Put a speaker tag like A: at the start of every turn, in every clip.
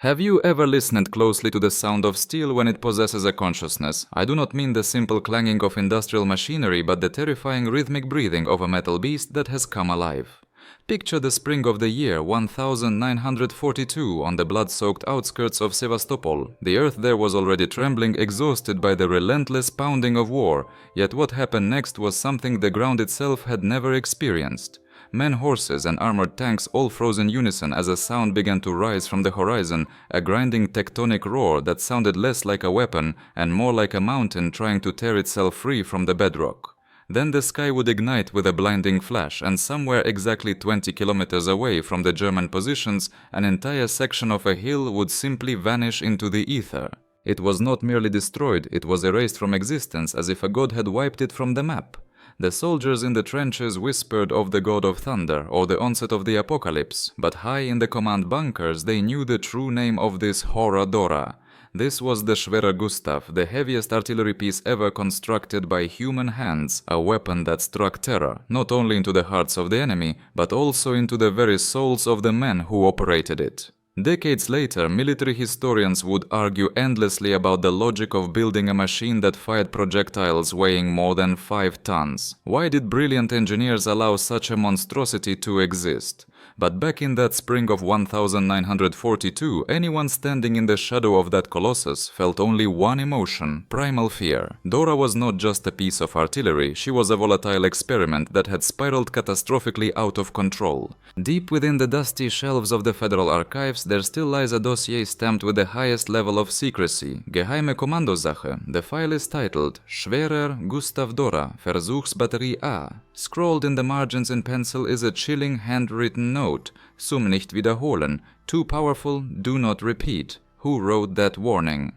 A: Have you ever listened closely to the sound of steel when it possesses a consciousness? I do not mean the simple clanging of industrial machinery, but the terrifying rhythmic breathing of a metal beast that has come alive. Picture the spring of the year 1942 on the blood-soaked outskirts of Sevastopol. The earth there was already trembling, exhausted by the relentless pounding of war, yet what happened next was something the ground itself had never experienced. Men, horses and armored tanks all froze in unison as a sound began to rise from the horizon, a grinding tectonic roar that sounded less like a weapon and more like a mountain trying to tear itself free from the bedrock. Then the sky would ignite with a blinding flash, and somewhere exactly 20 kilometers away from the German positions, an entire section of a hill would simply vanish into the ether. It was not merely destroyed, it was erased from existence as if a god had wiped it from the map. The soldiers in the trenches whispered of the god of thunder or the onset of the apocalypse, but high in the command bunkers they knew the true name of this horror Dora. This was the Schwerer Gustav, the heaviest artillery piece ever constructed by human hands, a weapon that struck terror, not only into the hearts of the enemy, but also into the very souls of the men who operated it. Decades later, military historians would argue endlessly about the logic of building a machine that fired projectiles weighing more than 5 tons. Why did brilliant engineers allow such a monstrosity to exist? But back in that spring of 1942, anyone standing in the shadow of that colossus felt only one emotion: primal fear. Dora was not just a piece of artillery, she was a volatile experiment that had spiraled catastrophically out of control. Deep within the dusty shelves of the Federal Archives, there still lies a dossier stamped with the highest level of secrecy, Geheime Kommandosache. The file is titled Schwerer Gustav Dora, Versuchsbatterie A. Scrawled in the margins in pencil is a chilling handwritten note: Zum nicht wiederholen, too powerful, do not repeat. Who wrote that warning?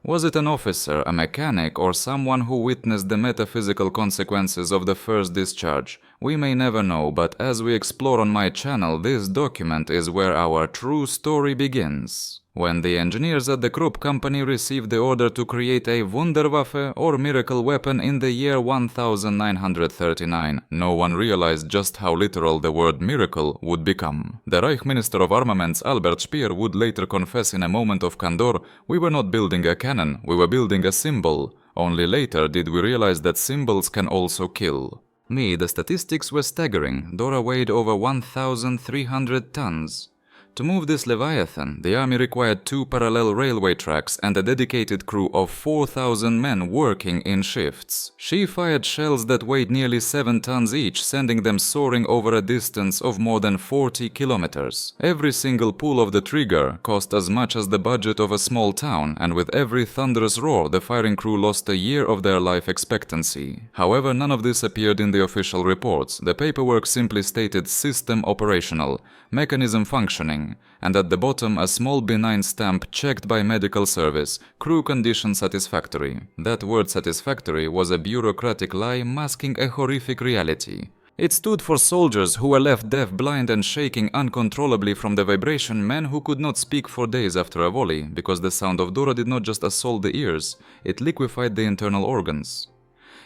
A: Was it an officer, a mechanic, or someone who witnessed the metaphysical consequences of the first discharge? We may never know, but as we explore on my channel, this document is where our true story begins. When the engineers at the Krupp company received the order to create a Wunderwaffe or miracle weapon in the year 1939, no one realized just how literal the word miracle would become. The Reich Minister of Armaments Albert Speer would later confess in a moment of candor, "We were not building a cannon, we were building a symbol. Only later did we realize that symbols can also kill." The statistics were staggering. Dora weighed over 1,300 tons. To move this Leviathan, the army required 2 parallel railway tracks and a dedicated crew of 4,000 men working in shifts. She fired shells that weighed nearly 7 tons each, sending them soaring over a distance of more than 40 kilometers. Every single pull of the trigger cost as much as the budget of a small town, and with every thunderous roar, the firing crew lost a year of their life expectancy. However, none of this appeared in the official reports. The paperwork simply stated system operational, mechanism functioning, and at the bottom a small benign stamp checked by medical service, crew condition satisfactory. That word satisfactory was a bureaucratic lie masking a horrific reality. It stood for soldiers who were left deaf, blind and shaking uncontrollably from the vibration, men who could not speak for days after a volley, because the sound of Dora did not just assault the ears, it liquefied the internal organs.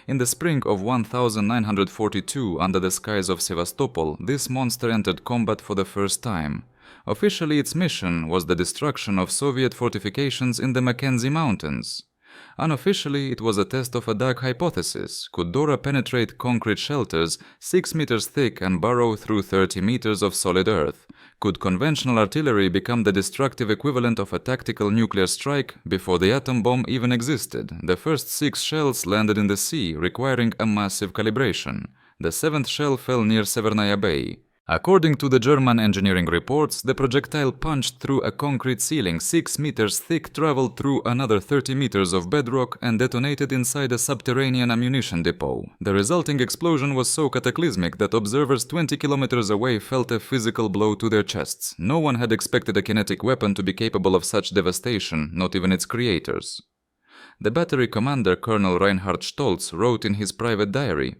A: In the spring of 1942, under the skies of Sevastopol, this monster entered combat for the first time. Officially, its mission was the destruction of Soviet fortifications in the Mackenzie Mountains. Unofficially, it was a test of a dark hypothesis. Could Dora penetrate concrete shelters 6 meters thick and burrow through 30 meters of solid earth? Could conventional artillery become the destructive equivalent of a tactical nuclear strike before the atom bomb even existed? The first 6 shells landed in the sea, requiring a massive calibration. The 7th shell fell near Severnaya Bay. According to the German engineering reports, the projectile punched through a concrete ceiling 6 meters thick, traveled through another 30 meters of bedrock, and detonated inside a subterranean ammunition depot. The resulting explosion was so cataclysmic that observers 20 kilometers away felt a physical blow to their chests. No one had expected a kinetic weapon to be capable of such devastation, not even its creators. The battery commander, Colonel Reinhard Stolz, wrote in his private diary,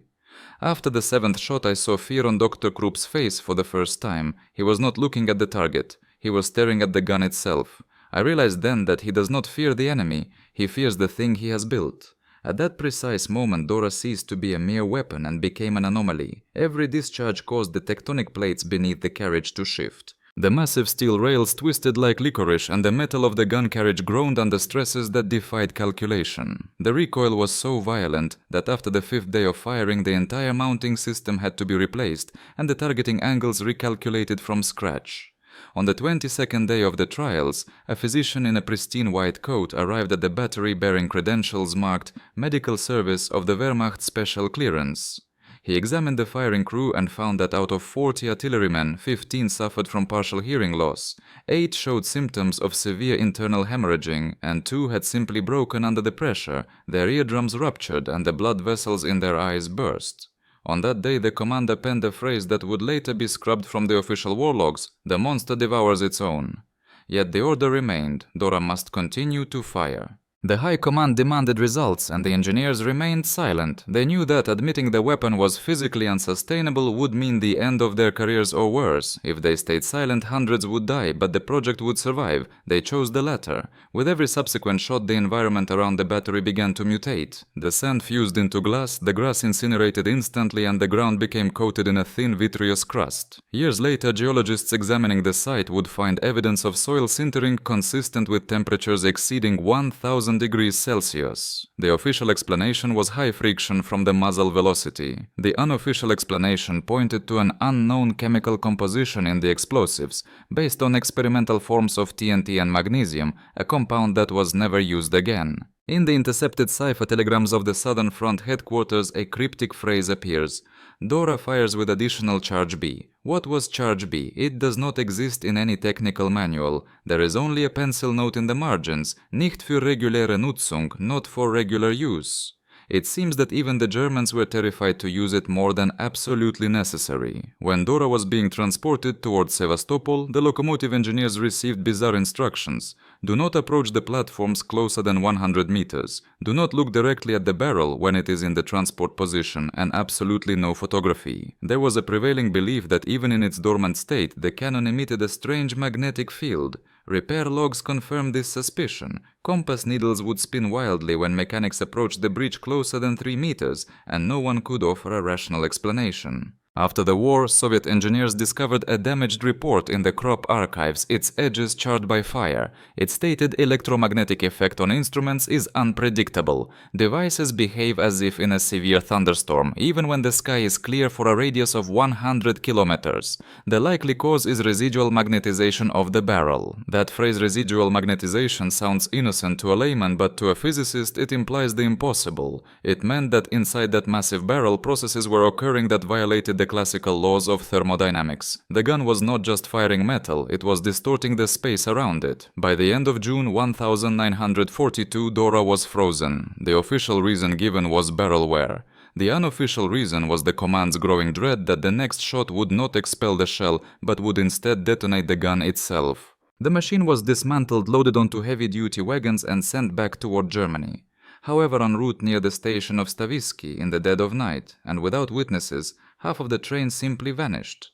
A: "After the 7th shot I saw fear on Dr. Krupp's face for the first time. He was not looking at the target. He was staring at the gun itself. I realized then that he does not fear the enemy, he fears the thing he has built." At that precise moment, Dora ceased to be a mere weapon and became an anomaly. Every discharge caused the tectonic plates beneath the carriage to shift. The massive steel rails twisted like licorice and the metal of the gun carriage groaned under stresses that defied calculation. The recoil was so violent that after the 5th day of firing the entire mounting system had to be replaced and the targeting angles recalculated from scratch. On the 22nd day of the trials, a physician in a pristine white coat arrived at the battery bearing credentials marked Medical Service of the Wehrmacht Special Clearance. He examined the firing crew and found that out of 40 artillerymen, 15 suffered from partial hearing loss, 8 showed symptoms of severe internal hemorrhaging, and 2 had simply broken under the pressure, their eardrums ruptured and the blood vessels in their eyes burst. On that day the commander penned a phrase that would later be scrubbed from the official war logs: "The monster devours its own." Yet the order remained: Dora must continue to fire. The High Command demanded results, and the engineers remained silent. They knew that admitting the weapon was physically unsustainable would mean the end of their careers or worse. If they stayed silent, hundreds would die, but the project would survive. They chose the latter. With every subsequent shot, the environment around the battery began to mutate. The sand fused into glass, the grass incinerated instantly, and the ground became coated in a thin vitreous crust. Years later, geologists examining the site would find evidence of soil sintering consistent with temperatures exceeding 1000 degrees Celsius. The official explanation was high friction from the muzzle velocity. The unofficial explanation pointed to an unknown chemical composition in the explosives, based on experimental forms of TNT and magnesium, a compound that was never used again. In the intercepted cipher telegrams of the Southern Front headquarters, a cryptic phrase appears: Dora fires with additional charge B. What was charge B? It does not exist in any technical manual. There is only a pencil note in the margins, nicht für reguläre Nutzung, not for regular use. It seems that even the Germans were terrified to use it more than absolutely necessary. When Dora was being transported towards Sevastopol, the locomotive engineers received bizarre instructions. Do not approach the platforms closer than 100 meters. Do not look directly at the barrel when it is in the transport position, and absolutely no photography. There was a prevailing belief that even in its dormant state, the cannon emitted a strange magnetic field. Repair logs confirmed this suspicion. Compass needles would spin wildly when mechanics approached the breach closer than 3 meters, and no one could offer a rational explanation. After the war, Soviet engineers discovered a damaged report in the Krupp archives, its edges charred by fire. It stated electromagnetic effect on instruments is unpredictable. Devices behave as if in a severe thunderstorm, even when the sky is clear for a radius of 100 kilometers. The likely cause is residual magnetization of the barrel. That phrase residual magnetization sounds innocent to a layman, but to a physicist it implies the impossible. It meant that inside that massive barrel processes were occurring that violated the classical laws of thermodynamics. The gun was not just firing metal, it was distorting the space around it. By the end of June 1942, Dora was frozen. The official reason given was barrel wear. The unofficial reason was the command's growing dread that the next shot would not expel the shell, but would instead detonate the gun itself. The machine was dismantled, loaded onto heavy-duty wagons, and sent back toward Germany. However, en route near the station of Stavisky in the dead of night, and without witnesses, half of the train simply vanished.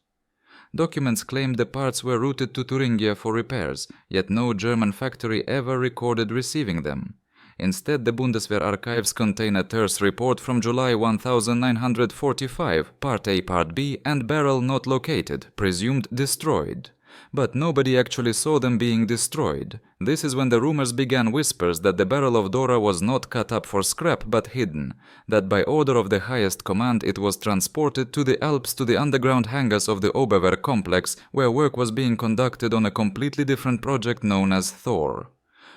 A: Documents claimed the parts were routed to Thuringia for repairs, yet no German factory ever recorded receiving them. Instead, the Bundeswehr archives contain a terse report from July 1945, Part A, Part B, and barrel not located, presumed destroyed. But nobody actually saw them being destroyed. This is when the rumors began, whispers that the barrel of Dora was not cut up for scrap but hidden, that by order of the highest command it was transported to the Alps to the underground hangars of the Oberwehr complex, where work was being conducted on a completely different project known as Thor.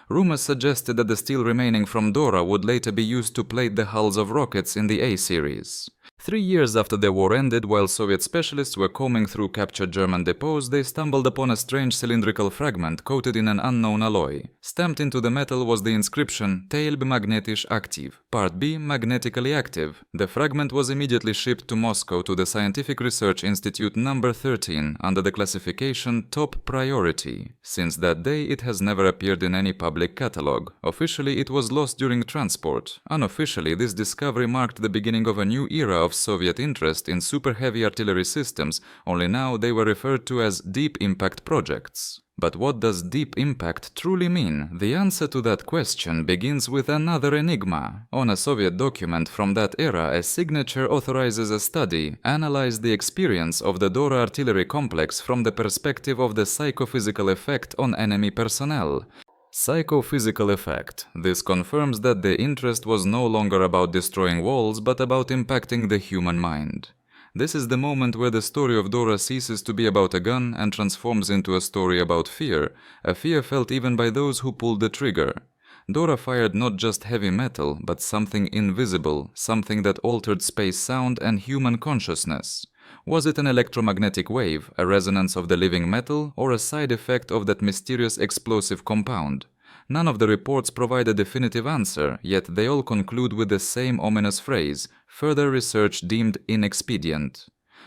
A: Rumors suggested that the steel remaining from Dora would later be used to plate the hulls of rockets in the A-series. 3 years after the war ended, while Soviet specialists were combing through captured German depots, they stumbled upon a strange cylindrical fragment coated in an unknown alloy. Stamped into the metal was the inscription Teil magnetisch aktiv, Part B, magnetically active. The fragment was immediately shipped to Moscow to the Scientific Research Institute No. 13 under the classification Top Priority. Since that day, it has never appeared in any public catalogue. Officially, it was lost during transport. Unofficially, this discovery marked the beginning of a new era of Soviet interest in super heavy artillery systems, only now they were referred to as deep impact projects. But what does deep impact truly mean? The answer to that question begins with another enigma. On a Soviet document from that era, a signature authorizes a study, analyze the experience of the Dora artillery complex from the perspective of the psychophysical effect on enemy personnel. Psychophysical effect. This confirms that the interest was no longer about destroying walls, but about impacting the human mind. This is the moment where the story of Dora ceases to be about a gun and transforms into a story about fear, a fear felt even by those who pulled the trigger. Dora fired not just heavy metal, but something invisible, something that altered space sound and human consciousness. Was it an electromagnetic wave, a resonance of the living metal, or a side effect of that mysterious explosive compound? None of the reports provide a definitive answer, yet they all conclude with the same ominous phrase, further research deemed inexpedient.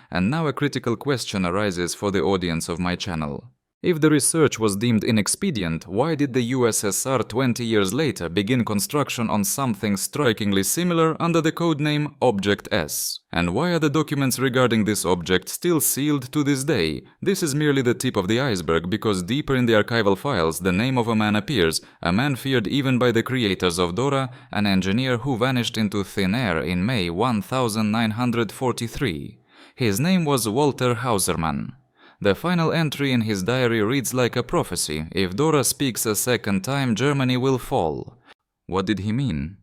A: And now a critical question arises for the audience of my channel. If the research was deemed inexpedient, why did the USSR 20 years later begin construction on something strikingly similar under the codename Object S? And why are the documents regarding this object still sealed to this day? This is merely the tip of the iceberg, because deeper in the archival files the name of a man appears, a man feared even by the creators of Dora, an engineer who vanished into thin air in May 1943. His name was Walter Hausermann. The final entry in his diary reads like a prophecy: if Dora speaks a second time, Germany will fall. What did he mean?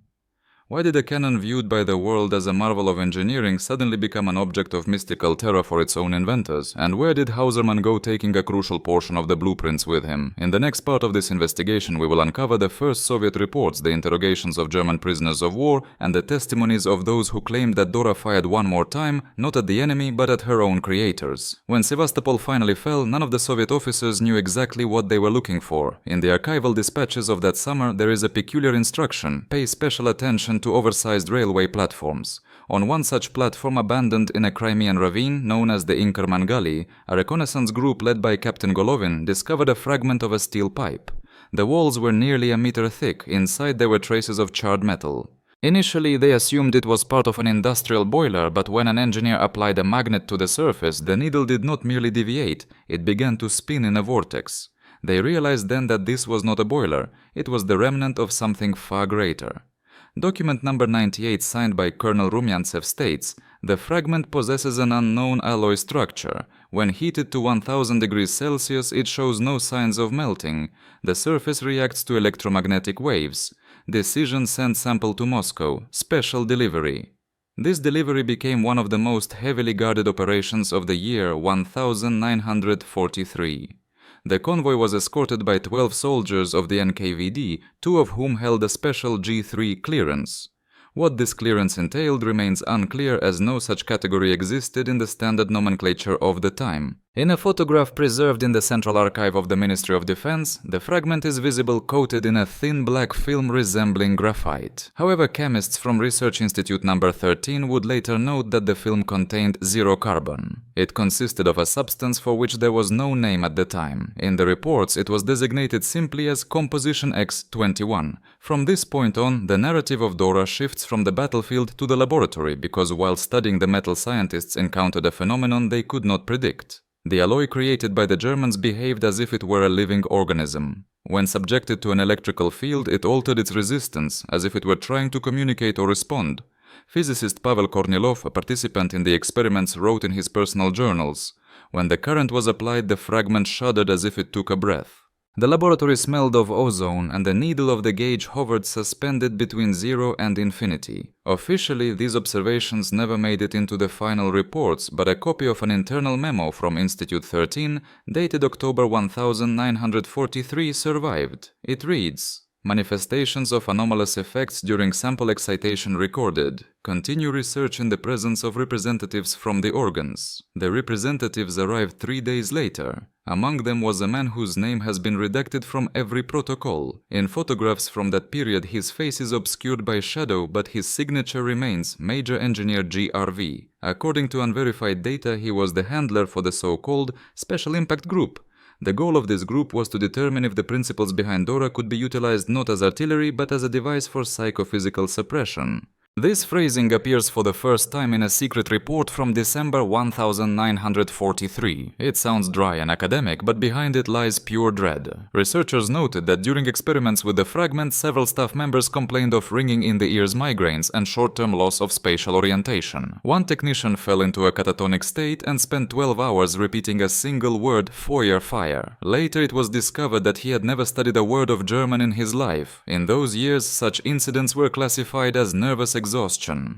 A: Why did a cannon viewed by the world as a marvel of engineering suddenly become an object of mystical terror for its own inventors? And where did Hausermann go, taking a crucial portion of the blueprints with him? In the next part of this investigation, we will uncover the first Soviet reports, the interrogations of German prisoners of war, and the testimonies of those who claimed that Dora fired one more time, not at the enemy, but at her own creators. When Sevastopol finally fell, none of the Soviet officers knew exactly what they were looking for. In the archival dispatches of that summer, there is a peculiar instruction: pay special attention to oversized railway platforms. On one such platform, abandoned in a Crimean ravine known as the Inkerman Gully, a reconnaissance group led by Captain Golovin discovered a fragment of a steel pipe. The walls were nearly a meter thick. Inside there were traces of charred metal. Initially, they assumed it was part of an industrial boiler, but when an engineer applied a magnet to the surface, the needle did not merely deviate, it began to spin in a vortex. They realized then that this was not a boiler, it was the remnant of something far greater. Document number 98, signed by Colonel Rumyantsev, states, "The fragment possesses an unknown alloy structure. When heated to 1000 degrees Celsius, it shows no signs of melting. The surface reacts to electromagnetic waves. Decision sent sample to Moscow. Special delivery." This delivery became one of the most heavily guarded operations of the year 1943. The convoy was escorted by 12 soldiers of the NKVD, 2 of whom held a special G3 clearance. What this clearance entailed remains unclear, as no such category existed in the standard nomenclature of the time. In a photograph preserved in the Central Archive of the Ministry of Defense, the fragment is visible coated in a thin black film resembling graphite. However, chemists from Research Institute number 13 would later note that the film contained 0 carbon. It consisted of a substance for which there was no name at the time. In the reports, it was designated simply as Composition X-21. From this point on, the narrative of Dora shifts from the battlefield to the laboratory, because while studying the metal, scientists encountered a phenomenon they could not predict. The alloy created by the Germans behaved as if it were a living organism. When subjected to an electrical field, it altered its resistance, as if it were trying to communicate or respond. Physicist Pavel Kornilov, a participant in the experiments, wrote in his personal journals, "When the current was applied, the fragment shuddered as if it took a breath. The laboratory smelled of ozone, and the needle of the gauge hovered suspended between 0 and infinity." Officially, these observations never made it into the final reports, but a copy of an internal memo from Institute 13, dated October 1943, survived. It reads, "Manifestations of anomalous effects during sample excitation recorded. Continue research in the presence of representatives from the organs." The representatives arrived 3 days later. Among them was a man whose name has been redacted from every protocol. In photographs from that period, his face is obscured by shadow, but his signature remains: Major Engineer GRV. According to unverified data, he was the handler for the so-called Special Impact Group. The goal of this group was to determine if the principles behind Dora could be utilized not as artillery, but as a device for psychophysical suppression. This phrasing appears for the first time in a secret report from December 1943. It sounds dry and academic, but behind it lies pure dread. Researchers noted that during experiments with the fragment, several staff members complained of ringing in the ears, migraines, and short-term loss of spatial orientation. One technician fell into a catatonic state and spent 12 hours repeating a single word, Feuer, fire. Later it was discovered that he had never studied a word of German in his life. In those years, such incidents were classified as nervous exhaustion.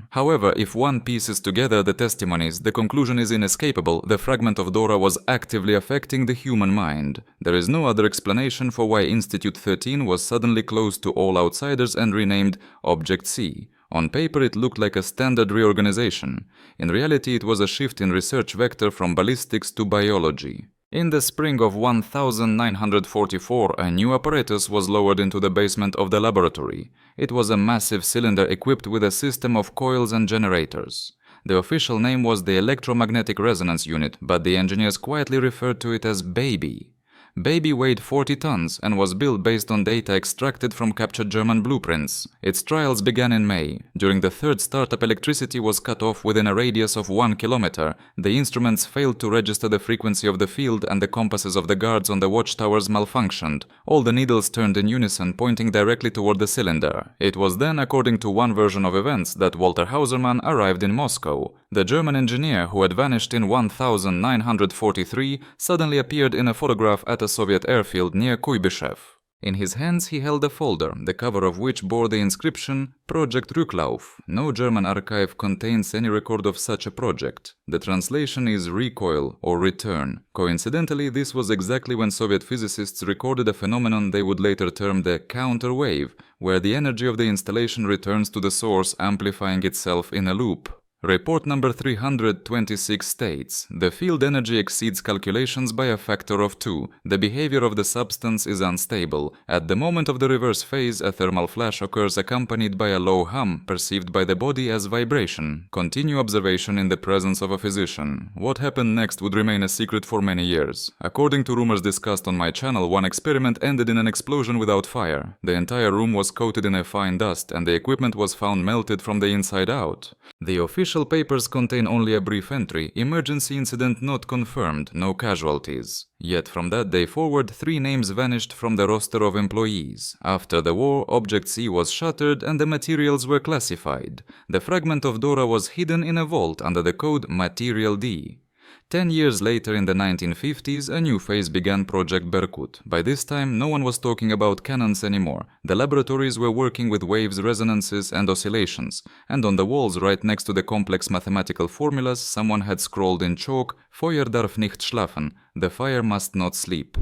A: However, if one pieces together the testimonies, the conclusion is inescapable: the fragment of Dora was actively affecting the human mind. There is no other explanation for why Institute 13 was suddenly closed to all outsiders and renamed Object C. On paper it looked like a standard reorganization. In reality it was a shift in research vector from ballistics to biology. In the spring of 1944, a new apparatus was lowered into the basement of the laboratory. It was a massive cylinder equipped with a system of coils and generators. The official name was the Electromagnetic Resonance Unit, but the engineers quietly referred to it as Baby. Baby weighed 40 tons and was built based on data extracted from captured German blueprints. Its trials began in May. During the third startup, electricity was cut off within a radius of 1 kilometer. The instruments failed to register the frequency of the field and the compasses of the guards on the watchtowers malfunctioned. All the needles turned in unison, pointing directly toward the cylinder. It was then, according to one version of events, that Walter Hausermann arrived in Moscow. The German engineer, who had vanished in 1943, suddenly appeared in a photograph at a Soviet airfield near Kuibyshev. In his hands he held a folder, the cover of which bore the inscription Project Rücklauf. No German archive contains any record of such a project. The translation is recoil or return. Coincidentally, this was exactly when Soviet physicists recorded a phenomenon they would later term the counter wave, where the energy of the installation returns to the source, amplifying itself in a loop. Report number 326 states, the field energy exceeds calculations by a factor of 2. The behavior of the substance is unstable. At the moment of the reverse phase, a thermal flash occurs accompanied by a low hum, perceived by the body as vibration. Continue observation in the presence of a physician. What happened next would remain a secret for many years. According to rumors discussed on my channel, one experiment ended in an explosion without fire. The entire room was coated in a fine dust, and the equipment was found melted from the inside out. The official papers contain only a brief entry, emergency incident not confirmed, no casualties. Yet from that day forward, 3 names vanished from the roster of employees. After the war, Object C was shuttered and the materials were classified. The fragment of Dora was hidden in a vault under the code Material D. 10 years later, in the 1950s, a new phase began, Project Berkut. By this time, no one was talking about cannons anymore. The laboratories were working with waves, resonances, and oscillations. And on the walls, right next to the complex mathematical formulas, someone had scrawled in chalk, Feuer darf nicht schlafen, the fire must not sleep.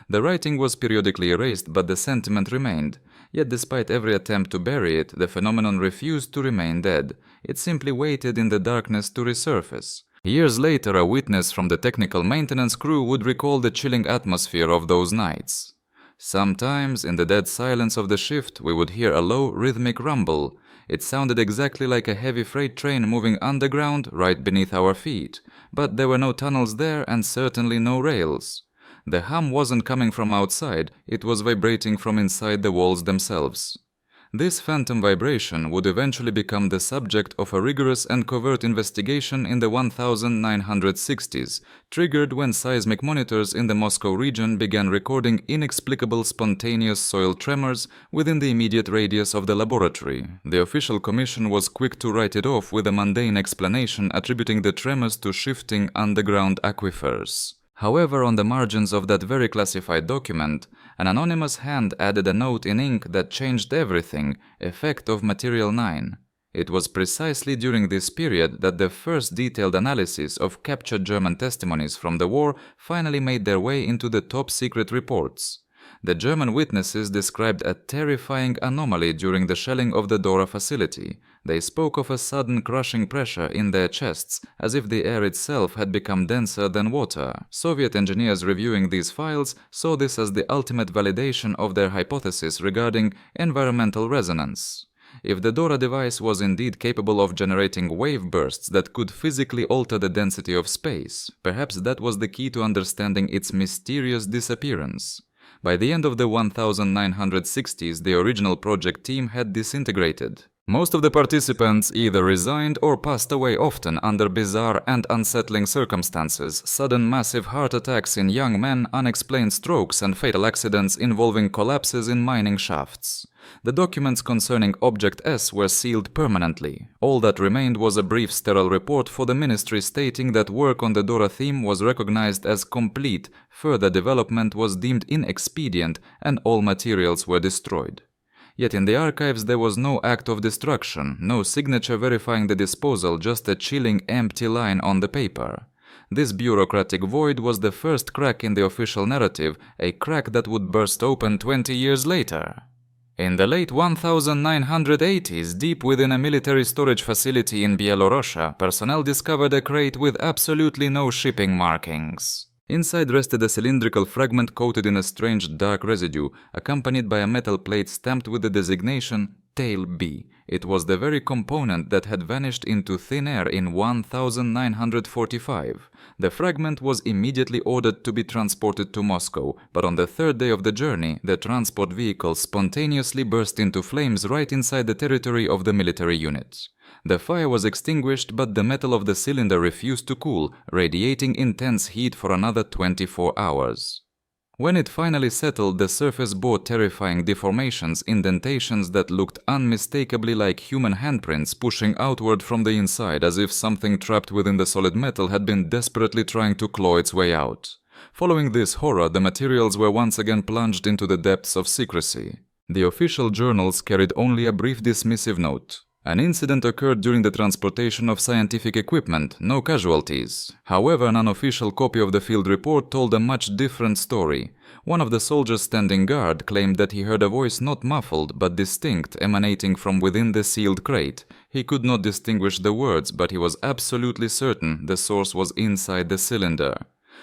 A: The writing was periodically erased, but the sentiment remained. Yet despite every attempt to bury it, the phenomenon refused to remain dead. It simply waited in the darkness to resurface. Years later, a witness from the technical maintenance crew would recall the chilling atmosphere of those nights. Sometimes, in the dead silence of the shift, we would hear a low, rhythmic rumble. It sounded exactly like a heavy freight train moving underground right beneath our feet, but there were no tunnels there and certainly no rails. The hum wasn't coming from outside, it was vibrating from inside the walls themselves. This phantom vibration would eventually become the subject of a rigorous and covert investigation in the 1960s, triggered when seismic monitors in the Moscow region began recording inexplicable spontaneous soil tremors within the immediate radius of the laboratory. The official commission was quick to write it off with a mundane explanation attributing the tremors to shifting underground aquifers. However, on the margins of that very classified document, an anonymous hand added a note in ink that changed everything, effect of Material 9. It was precisely during this period that the first detailed analysis of captured German testimonies from the war finally made their way into the top-secret reports. The German witnesses described a terrifying anomaly during the shelling of the Dora facility. They spoke of a sudden crushing pressure in their chests, as if the air itself had become denser than water. Soviet engineers reviewing these files saw this as the ultimate validation of their hypothesis regarding environmental resonance. If the Dora device was indeed capable of generating wave bursts that could physically alter the density of space, perhaps that was the key to understanding its mysterious disappearance. By the end of the 1960s, the original project team had disintegrated. Most of the participants either resigned or passed away, often under bizarre and unsettling circumstances: sudden massive heart attacks in young men, unexplained strokes, and fatal accidents involving collapses in mining shafts. The documents concerning Object S were sealed permanently. All that remained was a brief sterile report for the ministry stating that work on the Dora theme was recognized as complete, further development was deemed inexpedient, and all materials were destroyed. Yet in the archives there was no act of destruction, no signature verifying the disposal, just a chilling empty line on the paper. This bureaucratic void was the first crack in the official narrative, a crack that would burst open 20 years later. In the late 1980s, deep within a military storage facility in Bielorussia, personnel discovered a crate with absolutely no shipping markings. Inside rested a cylindrical fragment coated in a strange dark residue, accompanied by a metal plate stamped with the designation Tail B. It was the very component that had vanished into thin air in 1945. The fragment was immediately ordered to be transported to Moscow, but on the third day of the journey, the transport vehicle spontaneously burst into flames right inside the territory of the military unit. The fire was extinguished, but the metal of the cylinder refused to cool, radiating intense heat for another 24 hours. When it finally settled, the surface bore terrifying deformations, indentations that looked unmistakably like human handprints pushing outward from the inside, as if something trapped within the solid metal had been desperately trying to claw its way out. Following this horror, the materials were once again plunged into the depths of secrecy. The official journals carried only a brief dismissive note. An incident occurred during the transportation of scientific equipment, no casualties. However, an unofficial copy of the field report told a much different story. One of the soldiers standing guard claimed that he heard a voice not muffled but distinct emanating from within the sealed crate. He could not distinguish the words, but he was absolutely certain the source was inside the cylinder.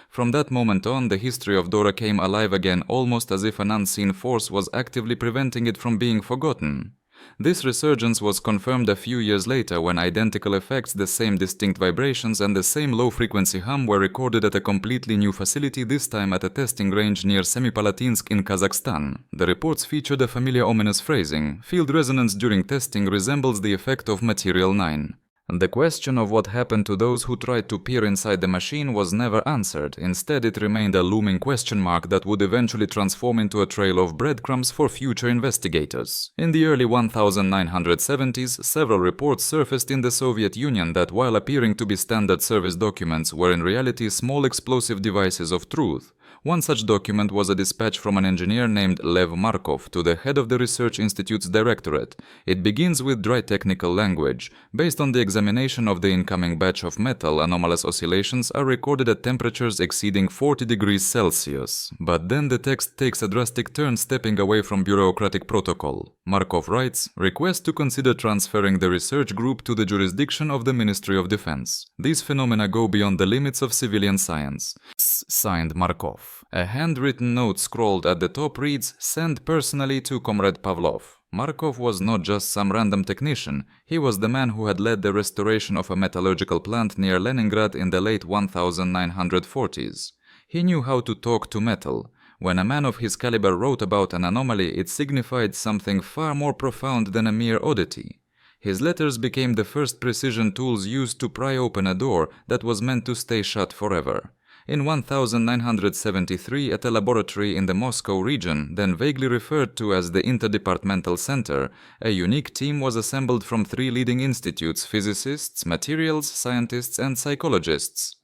A: From that moment on, the history of Dora came alive again, almost as if an unseen force was actively preventing it from being forgotten. This resurgence was confirmed a few years later when identical effects, the same distinct vibrations and the same low-frequency hum were recorded at a completely new facility, this time at a testing range near Semipalatinsk in Kazakhstan. The reports featured a familiar ominous phrasing: "Field resonance during testing resembles the effect of Material 9. The question of what happened to those who tried to peer inside the machine was never answered. Instead, it remained a looming question mark that would eventually transform into a trail of breadcrumbs for future investigators. In the early 1970s, several reports surfaced in the Soviet Union that, while appearing to be standard service documents, were in reality small explosive devices of truth. One such document was a dispatch from an engineer named Lev Markov to the head of the Research Institute's directorate. It begins with dry technical language. Based on the examination of the incoming batch of metal, anomalous oscillations are recorded at temperatures exceeding 40 degrees Celsius. But then the text takes a drastic turn, stepping away from bureaucratic protocol. Markov writes, "Request to consider transferring the research group to the jurisdiction of the Ministry of Defense. These phenomena go beyond the limits of civilian science." Signed Markov. A handwritten note scrawled at the top reads, "Send personally to Comrade Pavlov." Markov was not just some random technician. He was the man who had led the restoration of a metallurgical plant near Leningrad in the late 1940s. He knew how to talk to metal. When a man of his caliber wrote about an anomaly, it signified something far more profound than a mere oddity. His letters became the first precision tools used to pry open a door that was meant to stay shut forever. In 1973, at a laboratory in the Moscow region, then vaguely referred to as the Interdepartmental Center, a unique team was assembled from 3 leading institutes: physicists, materials scientists, and psychologists.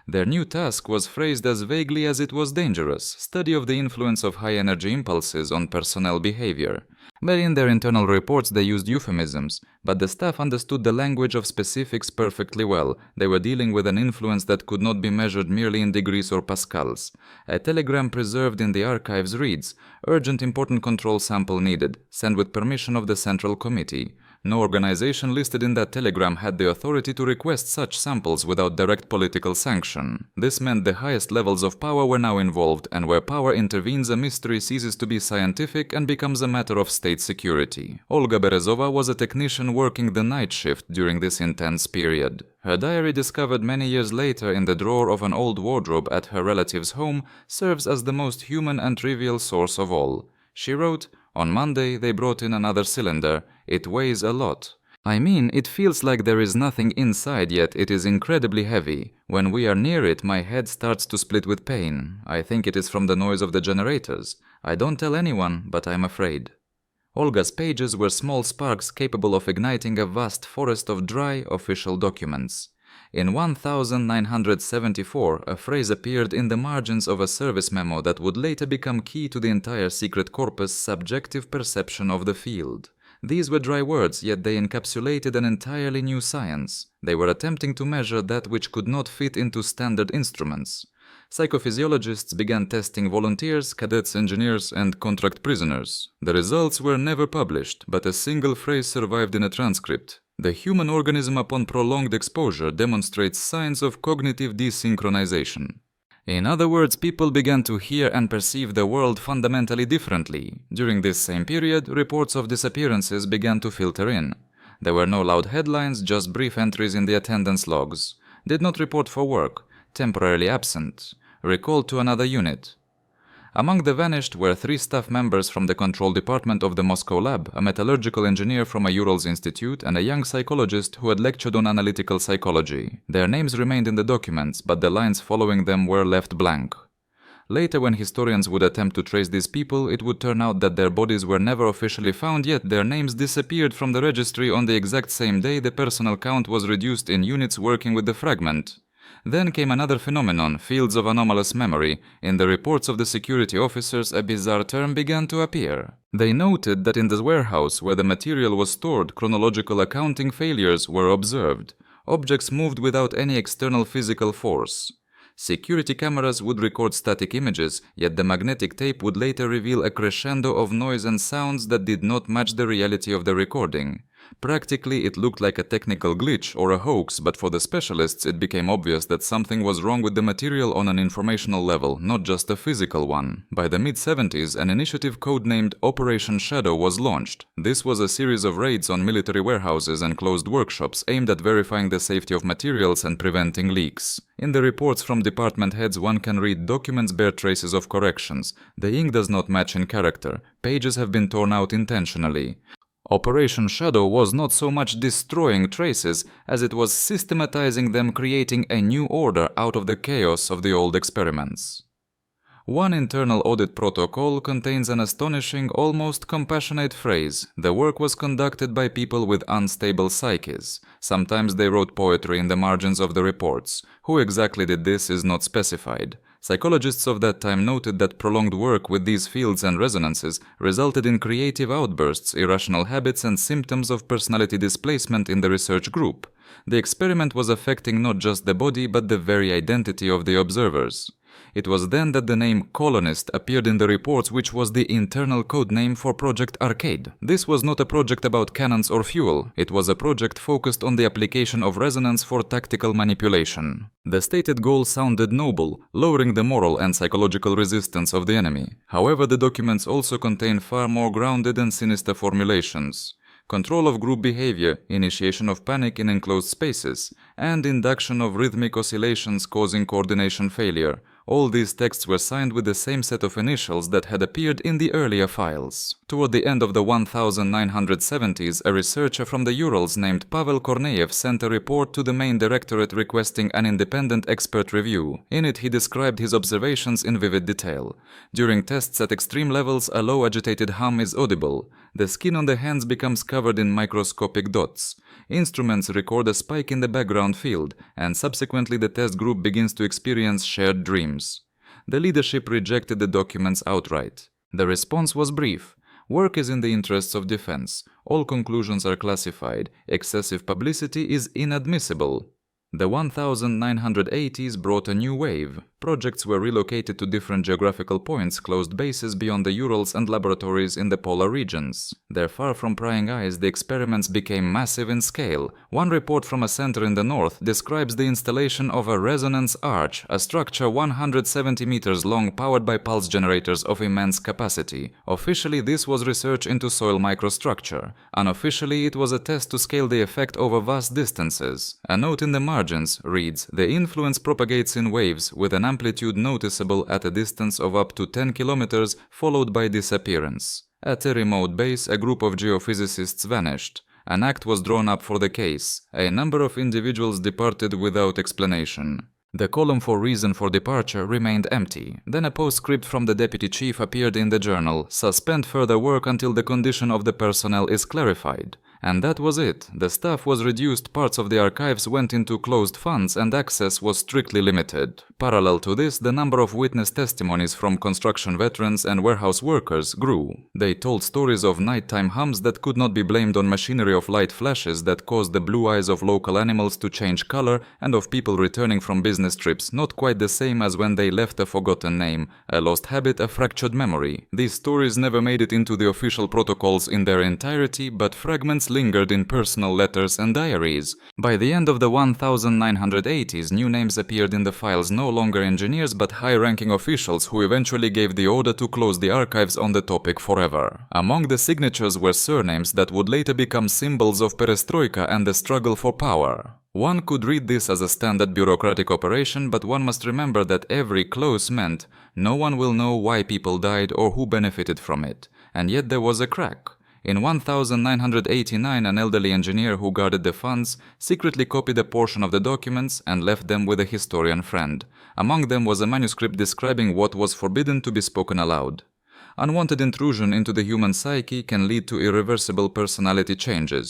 A: Their new task was phrased as vaguely as it was dangerous: study of the influence of high-energy impulses on personnel behavior. But in their internal reports they used euphemisms, but the staff understood the language of specifics perfectly well. They were dealing with an influence that could not be measured merely in degrees or pascals. A telegram preserved in the archives reads, "Urgent important control sample needed. Send with permission of the Central Committee." No organization listed in that telegram had the authority to request such samples without direct political sanction. This meant the highest levels of power were now involved, and where power intervenes, a mystery ceases to be scientific and becomes a matter of state security. Olga Berezova was a technician working the night shift during this intense period. Her diary, discovered many years later in the drawer of an old wardrobe at her relative's home, serves as the most human and trivial source of all. She wrote, "On Monday they brought in another cylinder. It weighs a lot. I mean, it feels like there is nothing inside, yet it is incredibly heavy. When we are near it, my head starts to split with pain. I think it is from the noise of the generators. I don't tell anyone, but I'm afraid." Olga's pages were small sparks capable of igniting a vast forest of dry, official documents. In 1974, a phrase appeared in the margins of a service memo that would later become key to the entire secret corpus' subjective perception of the field. These were dry words, yet they encapsulated an entirely new science. They were attempting to measure that which could not fit into standard instruments. Psychophysiologists began testing volunteers, cadets, engineers, and contract prisoners. The results were never published, but a single phrase survived in a transcript. The human organism upon prolonged exposure demonstrates signs of cognitive desynchronization. In other words, people began to hear and perceive the world fundamentally differently. During this same period, reports of disappearances began to filter in. There were no loud headlines, just brief entries in the attendance logs. Did not report for work. Temporarily absent. Recalled to another unit. Among the vanished were 3 staff members from the control department of the Moscow lab, a metallurgical engineer from a Urals institute, and a young psychologist who had lectured on analytical psychology. Their names remained in the documents, but the lines following them were left blank. Later, when historians would attempt to trace these people, it would turn out that their bodies were never officially found, yet their names disappeared from the registry on the exact same day the personnel count was reduced in units working with the fragment. Then came another phenomenon, fields of anomalous memory. In the reports of the security officers, a bizarre term began to appear. They noted that in the warehouse where the material was stored, chronological accounting failures were observed. Objects moved without any external physical force. Security cameras would record static images, yet the magnetic tape would later reveal a crescendo of noise and sounds that did not match the reality of the recording. Practically, it looked like a technical glitch or a hoax, but for the specialists it became obvious that something was wrong with the material on an informational level, not just a physical one. By the mid-70s, an initiative codenamed Operation Shadow was launched. This was a series of raids on military warehouses and closed workshops aimed at verifying the safety of materials and preventing leaks. In the reports from department heads, one can read documents bear traces of corrections. The ink does not match in character. Pages have been torn out intentionally. Operation Shadow was not so much destroying traces as it was systematizing them, creating a new order out of the chaos of the old experiments. One internal audit protocol contains an astonishing, almost compassionate phrase: "The work was conducted by people with unstable psyches." Sometimes they wrote poetry in the margins of the reports. Who exactly did this is not specified. Psychologists of that time noted that prolonged work with these fields and resonances resulted in creative outbursts, irrational habits, and symptoms of personality displacement in the research group. The experiment was affecting not just the body but the very identity of the observers. It was then that the name colonist appeared in the reports, which was the internal code name for Project Arcade. This was not a project about cannons or fuel. It was a project focused on the application of resonance for tactical manipulation. The stated goal sounded noble, lowering the moral and psychological resistance of the enemy. However, the documents also contain far more grounded and sinister formulations. Control of group behavior, initiation of panic in enclosed spaces, and induction of rhythmic oscillations causing coordination failure. All these texts were signed with the same set of initials that had appeared in the earlier files. Toward the end of the 1970s, a researcher from the Urals named Pavel Korneyev sent a report to the main directorate requesting an independent expert review. In it, he described his observations in vivid detail. During tests at extreme levels, a low agitated hum is audible. The skin on the hands becomes covered in microscopic dots. Instruments record a spike in the background field, and subsequently the test group begins to experience shared dreams. The leadership rejected the documents outright. The response was brief. Work is in the interests of defense. All conclusions are classified. Excessive publicity is inadmissible. The 1980s brought a new wave. Projects were relocated to different geographical points, closed bases beyond the Urals, and laboratories in the polar regions. There, far from prying eyes, the experiments became massive in scale. One report from a center in the north describes the installation of a resonance arch, a structure 170 meters long powered by pulse generators of immense capacity. Officially, this was research into soil microstructure. Unofficially, it was a test to scale the effect over vast distances. A note in the margins reads, "The influence propagates in waves with an amplitude noticeable at a distance of up to 10 kilometers, followed by disappearance. At a remote base, a group of geophysicists vanished. An act was drawn up for the case. A number of individuals departed without explanation. The column for reason for departure remained empty. Then a postscript from the deputy chief appeared in the journal: "Suspend further work until the condition of the personnel is clarified." And that was it. The staff was reduced, parts of the archives went into closed funds, and access was strictly limited. Parallel to this, the number of witness testimonies from construction veterans and warehouse workers grew. They told stories of nighttime hums that could not be blamed on machinery, of light flashes that caused the blue eyes of local animals to change color, and of people returning from business trips, not quite the same as when they left a forgotten name, a lost habit, a fractured memory. These stories never made it into the official protocols in their entirety, but fragments lingered in personal letters and diaries. By the end of the 1980s, new names appeared in the files, no longer engineers but high-ranking officials who eventually gave the order to close the archives on the topic forever. Among the signatures were surnames that would later become symbols of perestroika and the struggle for power. One could read this as a standard bureaucratic operation, but one must remember that every close meant no one will know why people died or who benefited from it. And yet there was a crack. In 1989, an elderly engineer who guarded the funds secretly copied a portion of the documents and left them with a historian friend. Among them was a manuscript describing what was forbidden to be spoken aloud. Unwanted intrusion into the human psyche can lead to irreversible personality changes.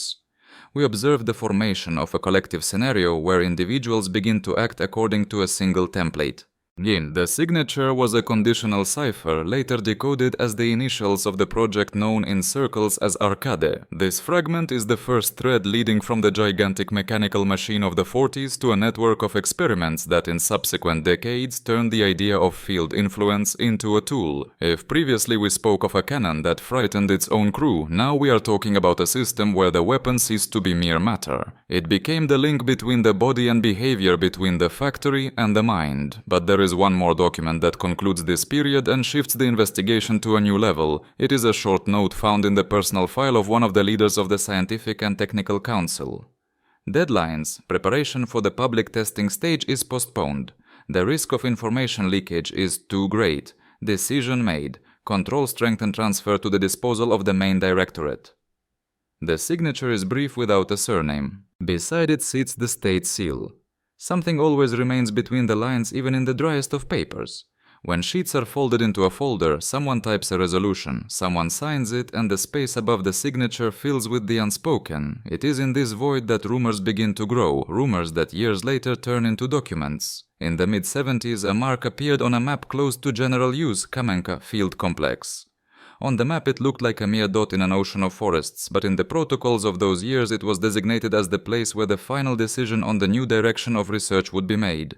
A: We observe the formation of a collective scenario where individuals begin to act according to a single template. The signature was a conditional cipher, later decoded as the initials of the project known in circles as Arcade. This fragment is the first thread leading from the gigantic mechanical machine of the 40s to a network of experiments that in subsequent decades turned the idea of field influence into a tool. If previously we spoke of a cannon that frightened its own crew, now we are talking about a system where the weapon ceased to be mere matter. It became the link between the body and behavior, between the factory and the mind. But there is one more document that concludes this period and shifts the investigation to a new level. It is a short note found in the personal file of one of the leaders of the Scientific and Technical Council. Deadlines. Preparation for the public testing stage is postponed. The risk of information leakage is too great. Decision made. Control strength and transfer to the disposal of the main directorate. The signature is brief without a surname. Beside it sits the state seal. Something always remains between the lines, even in the driest of papers. When sheets are folded into a folder, someone types a resolution, someone signs it, and the space above the signature fills with the unspoken. It is in this void that rumors begin to grow, rumors that years later turn into documents. In the mid-70s, a mark appeared on a map close to general use, Kamenka Field Complex. On the map it looked like a mere dot in an ocean of forests, but in the protocols of those years it was designated as the place where the final decision on the new direction of research would be made.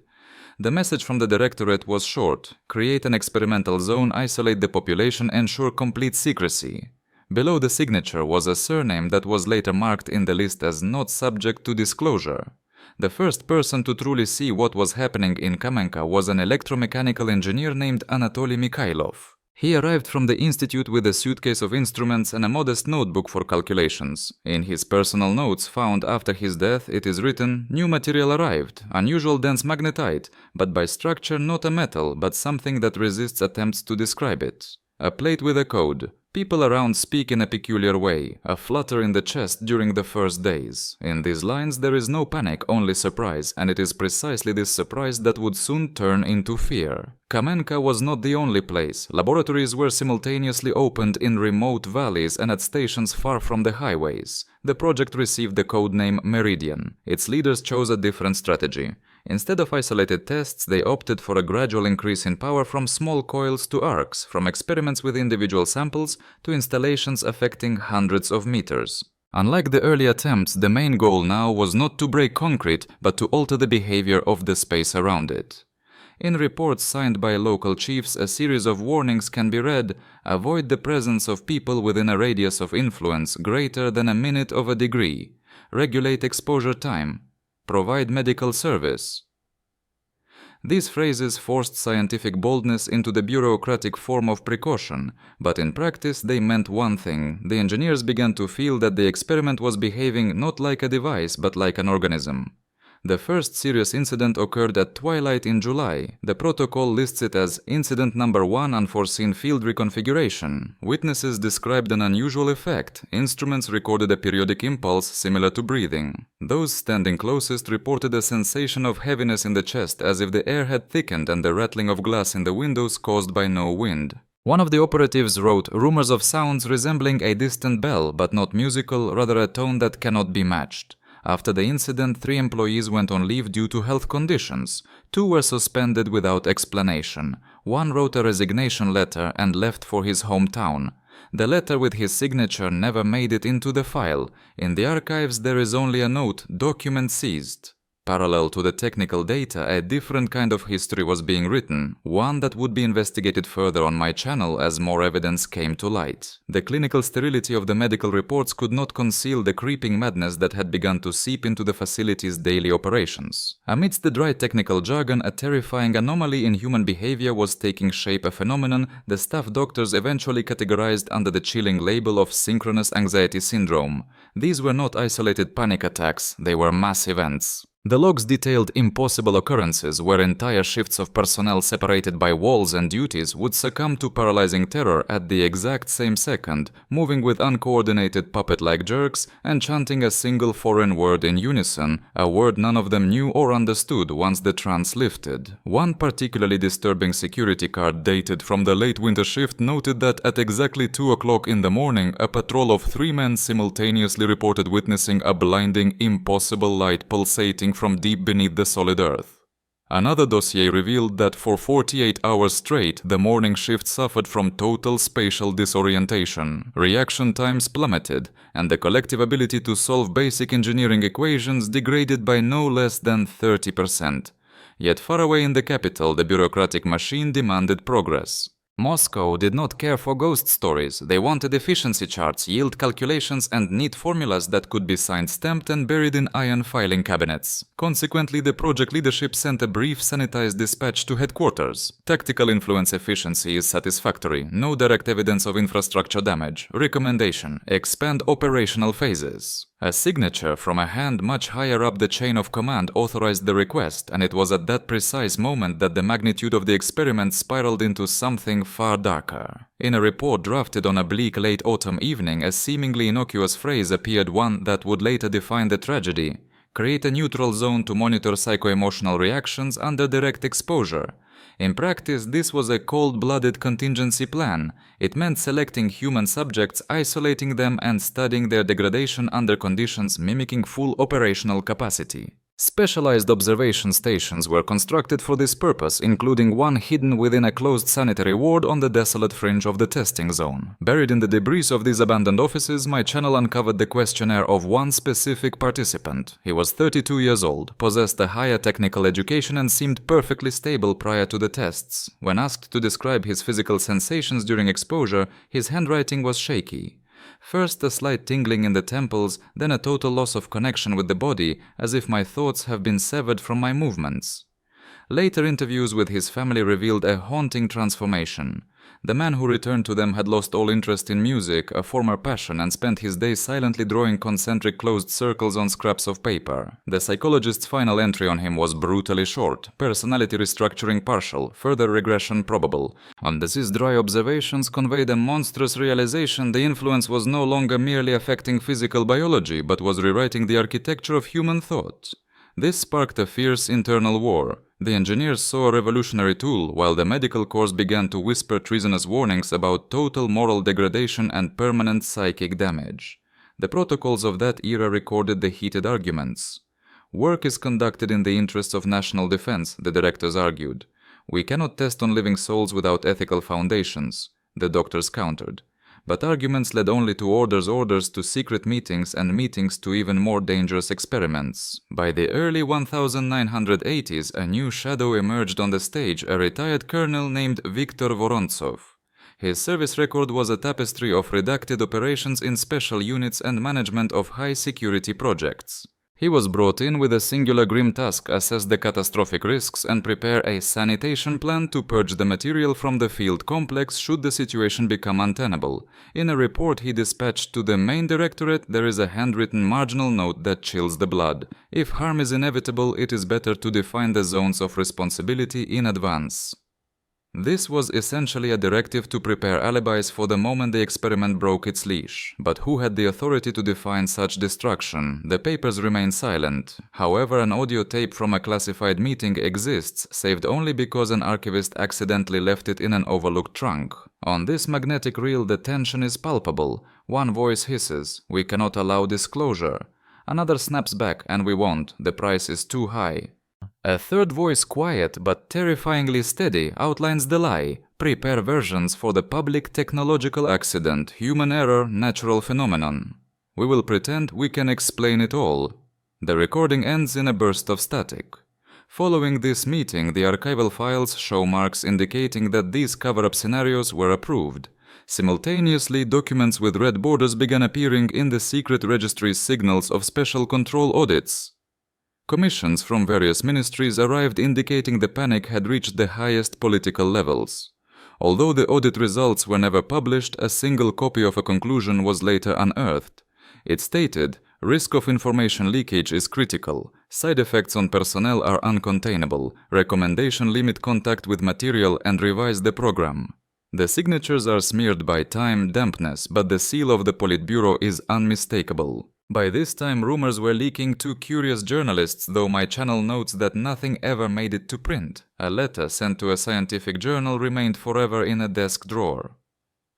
A: The message from the directorate was short: create an experimental zone, isolate the population, ensure complete secrecy. Below the signature was a surname that was later marked in the list as not subject to disclosure. The first person to truly see what was happening in Kamenka was an electromechanical engineer named Anatoly Mikhailov. He arrived from the institute with a suitcase of instruments and a modest notebook for calculations. In his personal notes found after his death it is written: "New material arrived, unusual dense magnetite, but by structure not a metal, but something that resists attempts to describe it. A plate with a code. People around speak in a peculiar way, a flutter in the chest during the first days. In these lines there is no panic, only surprise, and it is precisely this surprise that would soon turn into fear." Kamenka was not the only place. Laboratories were simultaneously opened in remote valleys and at stations far from the highways. The project received the code name Meridian. Its leaders chose a different strategy. Instead of isolated tests, they opted for a gradual increase in power from small coils to arcs, from experiments with individual samples to installations affecting hundreds of meters. Unlike the early attempts, the main goal now was not to break concrete, but to alter the behavior of the space around it. In reports signed by local chiefs, a series of warnings can be read: avoid the presence of people within a radius of influence greater than a minute of a degree, regulate exposure time, provide medical service. These phrases forced scientific boldness into the bureaucratic form of precaution, but in practice they meant one thing: the engineers began to feel that the experiment was behaving not like a device but like an organism. The first serious incident occurred at twilight in July. The protocol lists it as Incident Number 1 Unforeseen Field Reconfiguration. Witnesses described an unusual effect. Instruments recorded a periodic impulse similar to breathing. Those standing closest reported a sensation of heaviness in the chest as if the air had thickened and the rattling of glass in the windows caused by no wind. One of the operatives wrote rumors of sounds resembling a distant bell, but not musical, rather a tone that cannot be matched. After the incident, 3 employees went on leave due to health conditions. 2 were suspended without explanation. 1 wrote a resignation letter and left for his hometown. The letter with his signature never made it into the file. In the archives there is only a note, document seized. Parallel to the technical data, a different kind of history was being written, one that would be investigated further on my channel as more evidence came to light. The clinical sterility of the medical reports could not conceal the creeping madness that had begun to seep into the facility's daily operations. Amidst the dry technical jargon, a terrifying anomaly in human behavior was taking shape, a phenomenon the staff doctors eventually categorized under the chilling label of synchronous anxiety syndrome. These were not isolated panic attacks, they were mass events. The logs detailed impossible occurrences where entire shifts of personnel separated by walls and duties would succumb to paralyzing terror at the exact same second, moving with uncoordinated puppet-like jerks and chanting a single foreign word in unison, a word none of them knew or understood once the trance lifted. One particularly disturbing security card dated from the late winter shift noted that at exactly 2 o'clock in the morning, a patrol of 3 men simultaneously reported witnessing a blinding, impossible light pulsating from deep beneath the solid earth. Another dossier revealed that for 48 hours straight, the morning shift suffered from total spatial disorientation. Reaction times plummeted, and the collective ability to solve basic engineering equations degraded by no less than 30%. Yet far away in the capital, the bureaucratic machine demanded progress. Moscow did not care for ghost stories. They wanted efficiency charts, yield calculations, and neat formulas that could be signed, stamped, and buried in iron filing cabinets. Consequently, the project leadership sent a brief sanitized dispatch to headquarters. Tactical influence efficiency is satisfactory. No direct evidence of infrastructure damage. Recommendation: expand operational phases. A signature from a hand much higher up the chain of command authorized the request, and it was at that precise moment that the magnitude of the experiment spiraled into something far darker. In a report drafted on a bleak late autumn evening, a seemingly innocuous phrase appeared, one that would later define the tragedy: create a neutral zone to monitor psycho-emotional reactions under direct exposure. In practice, this was a cold-blooded contingency plan. It meant selecting human subjects, isolating them, and studying their degradation under conditions mimicking full operational capacity. Specialized observation stations were constructed for this purpose, including one hidden within a closed sanitary ward on the desolate fringe of the testing zone. Buried in the debris of these abandoned offices, my channel uncovered the questionnaire of one specific participant. He was 32 years old, possessed a higher technical education, and seemed perfectly stable prior to the tests. When asked to describe his physical sensations during exposure, his handwriting was shaky. First a slight tingling in the temples, then a total loss of connection with the body, as if my thoughts have been severed from my movements. Later interviews with his family revealed a haunting transformation. The man who returned to them had lost all interest in music, a former passion, and spent his days silently drawing concentric closed circles on scraps of paper. The psychologist's final entry on him was brutally short: personality restructuring partial, further regression probable. And as his dry observations conveyed a monstrous realization, the influence was no longer merely affecting physical biology, but was rewriting the architecture of human thought. This sparked a fierce internal war. The engineers saw a revolutionary tool, while the medical corps began to whisper treasonous warnings about total moral degradation and permanent psychic damage. The protocols of that era recorded the heated arguments. Work is conducted in the interests of national defense, the directors argued. We cannot test on living souls without ethical foundations, the doctors countered. But arguments led only to orders to secret meetings, and meetings to even more dangerous experiments. By the early 1980s, a new shadow emerged on the stage, a retired colonel named Viktor Vorontsov. His service record was a tapestry of redacted operations in special units and management of high-security projects. He was brought in with a singular grim task: assess the catastrophic risks and prepare a sanitation plan to purge the material from the field complex should the situation become untenable. In a report he dispatched to the main directorate, there is a handwritten marginal note that chills the blood. If harm is inevitable, it is better to define the zones of responsibility in advance. This was essentially a directive to prepare alibis for the moment the experiment broke its leash. But who had the authority to define such destruction? The papers remain silent. However, an audio tape from a classified meeting exists, saved only because an archivist accidentally left it in an overlooked trunk. On this magnetic reel the tension is palpable. One voice hisses, "We cannot allow disclosure." Another snaps back, "And we won't. The price is too high." A third voice, quiet but terrifyingly steady, outlines the lie. "Prepare versions for the public technological accident, human error, natural phenomenon. We will pretend we can explain it all." The recording ends in a burst of static. Following this meeting, the archival files show marks indicating that these cover-up scenarios were approved. Simultaneously, documents with red borders began appearing in the secret registry's signals of special control audits. Commissions from various ministries arrived indicating the panic had reached the highest political levels. Although the audit results were never published, a single copy of a conclusion was later unearthed. It stated, "Risk of information leakage is critical. Side effects on personnel are uncontainable. Recommendation: limit contact with material and revise the program." The signatures are smeared by time, dampness, but the seal of the Politburo is unmistakable. By this time, rumors were leaking to curious journalists, though my channel notes that nothing ever made it to print. A letter sent to a scientific journal remained forever in a desk drawer.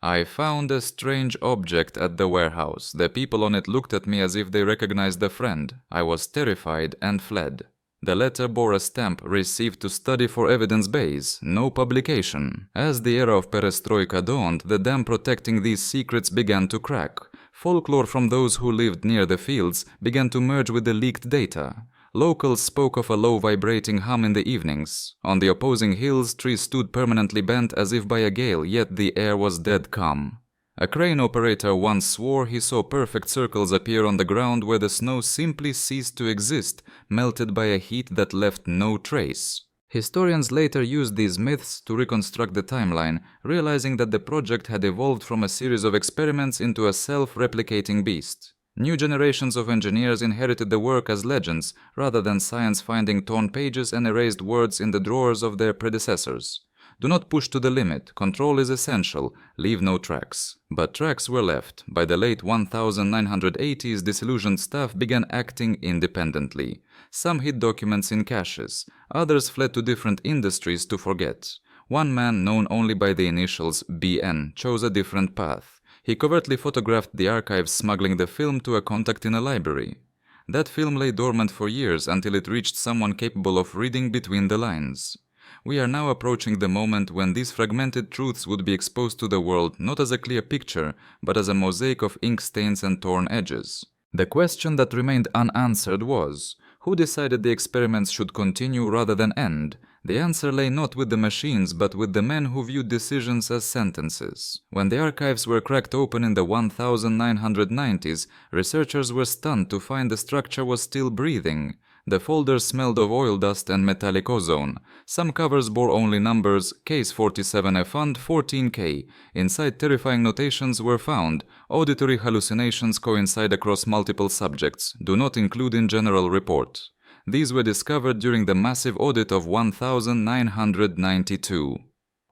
A: I found a strange object at the warehouse. The people on it looked at me as if they recognized a friend. I was terrified and fled. The letter bore a stamp, "Received to study for evidence base, no publication." As the era of perestroika dawned, the dam protecting these secrets began to crack. Folklore from those who lived near the fields began to merge with the leaked data. Locals spoke of a low vibrating hum in the evenings. On the opposing hills, trees stood permanently bent as if by a gale, yet the air was dead calm. A crane operator once swore he saw perfect circles appear on the ground where the snow simply ceased to exist, melted by a heat that left no trace. Historians later used these myths to reconstruct the timeline, realizing that the project had evolved from a series of experiments into a self-replicating beast. New generations of engineers inherited the work as legends, rather than science finding torn pages and erased words in the drawers of their predecessors. Do not push to the limit. Control is essential. Leave no tracks. But tracks were left. By the late 1980s, disillusioned staff began acting independently. Some hid documents in caches. Others fled to different industries to forget. One man, known only by the initials BN, chose a different path. He covertly photographed the archives, smuggling the film to a contact in a library. That film lay dormant for years until it reached someone capable of reading between the lines. We are now approaching the moment when these fragmented truths would be exposed to the world not as a clear picture, but as a mosaic of ink stains and torn edges. The question that remained unanswered was, who decided the experiments should continue rather than end? The answer lay not with the machines, but with the men who viewed decisions as sentences. When the archives were cracked open in the 1990s, researchers were stunned to find the structure was still breathing. The folders smelled of oil dust and metallic ozone. Some covers bore only numbers, Case 47F and 14K. Inside, terrifying notations were found. Auditory hallucinations coincide across multiple subjects. Do not include in general report. These were discovered during the massive audit of 1992.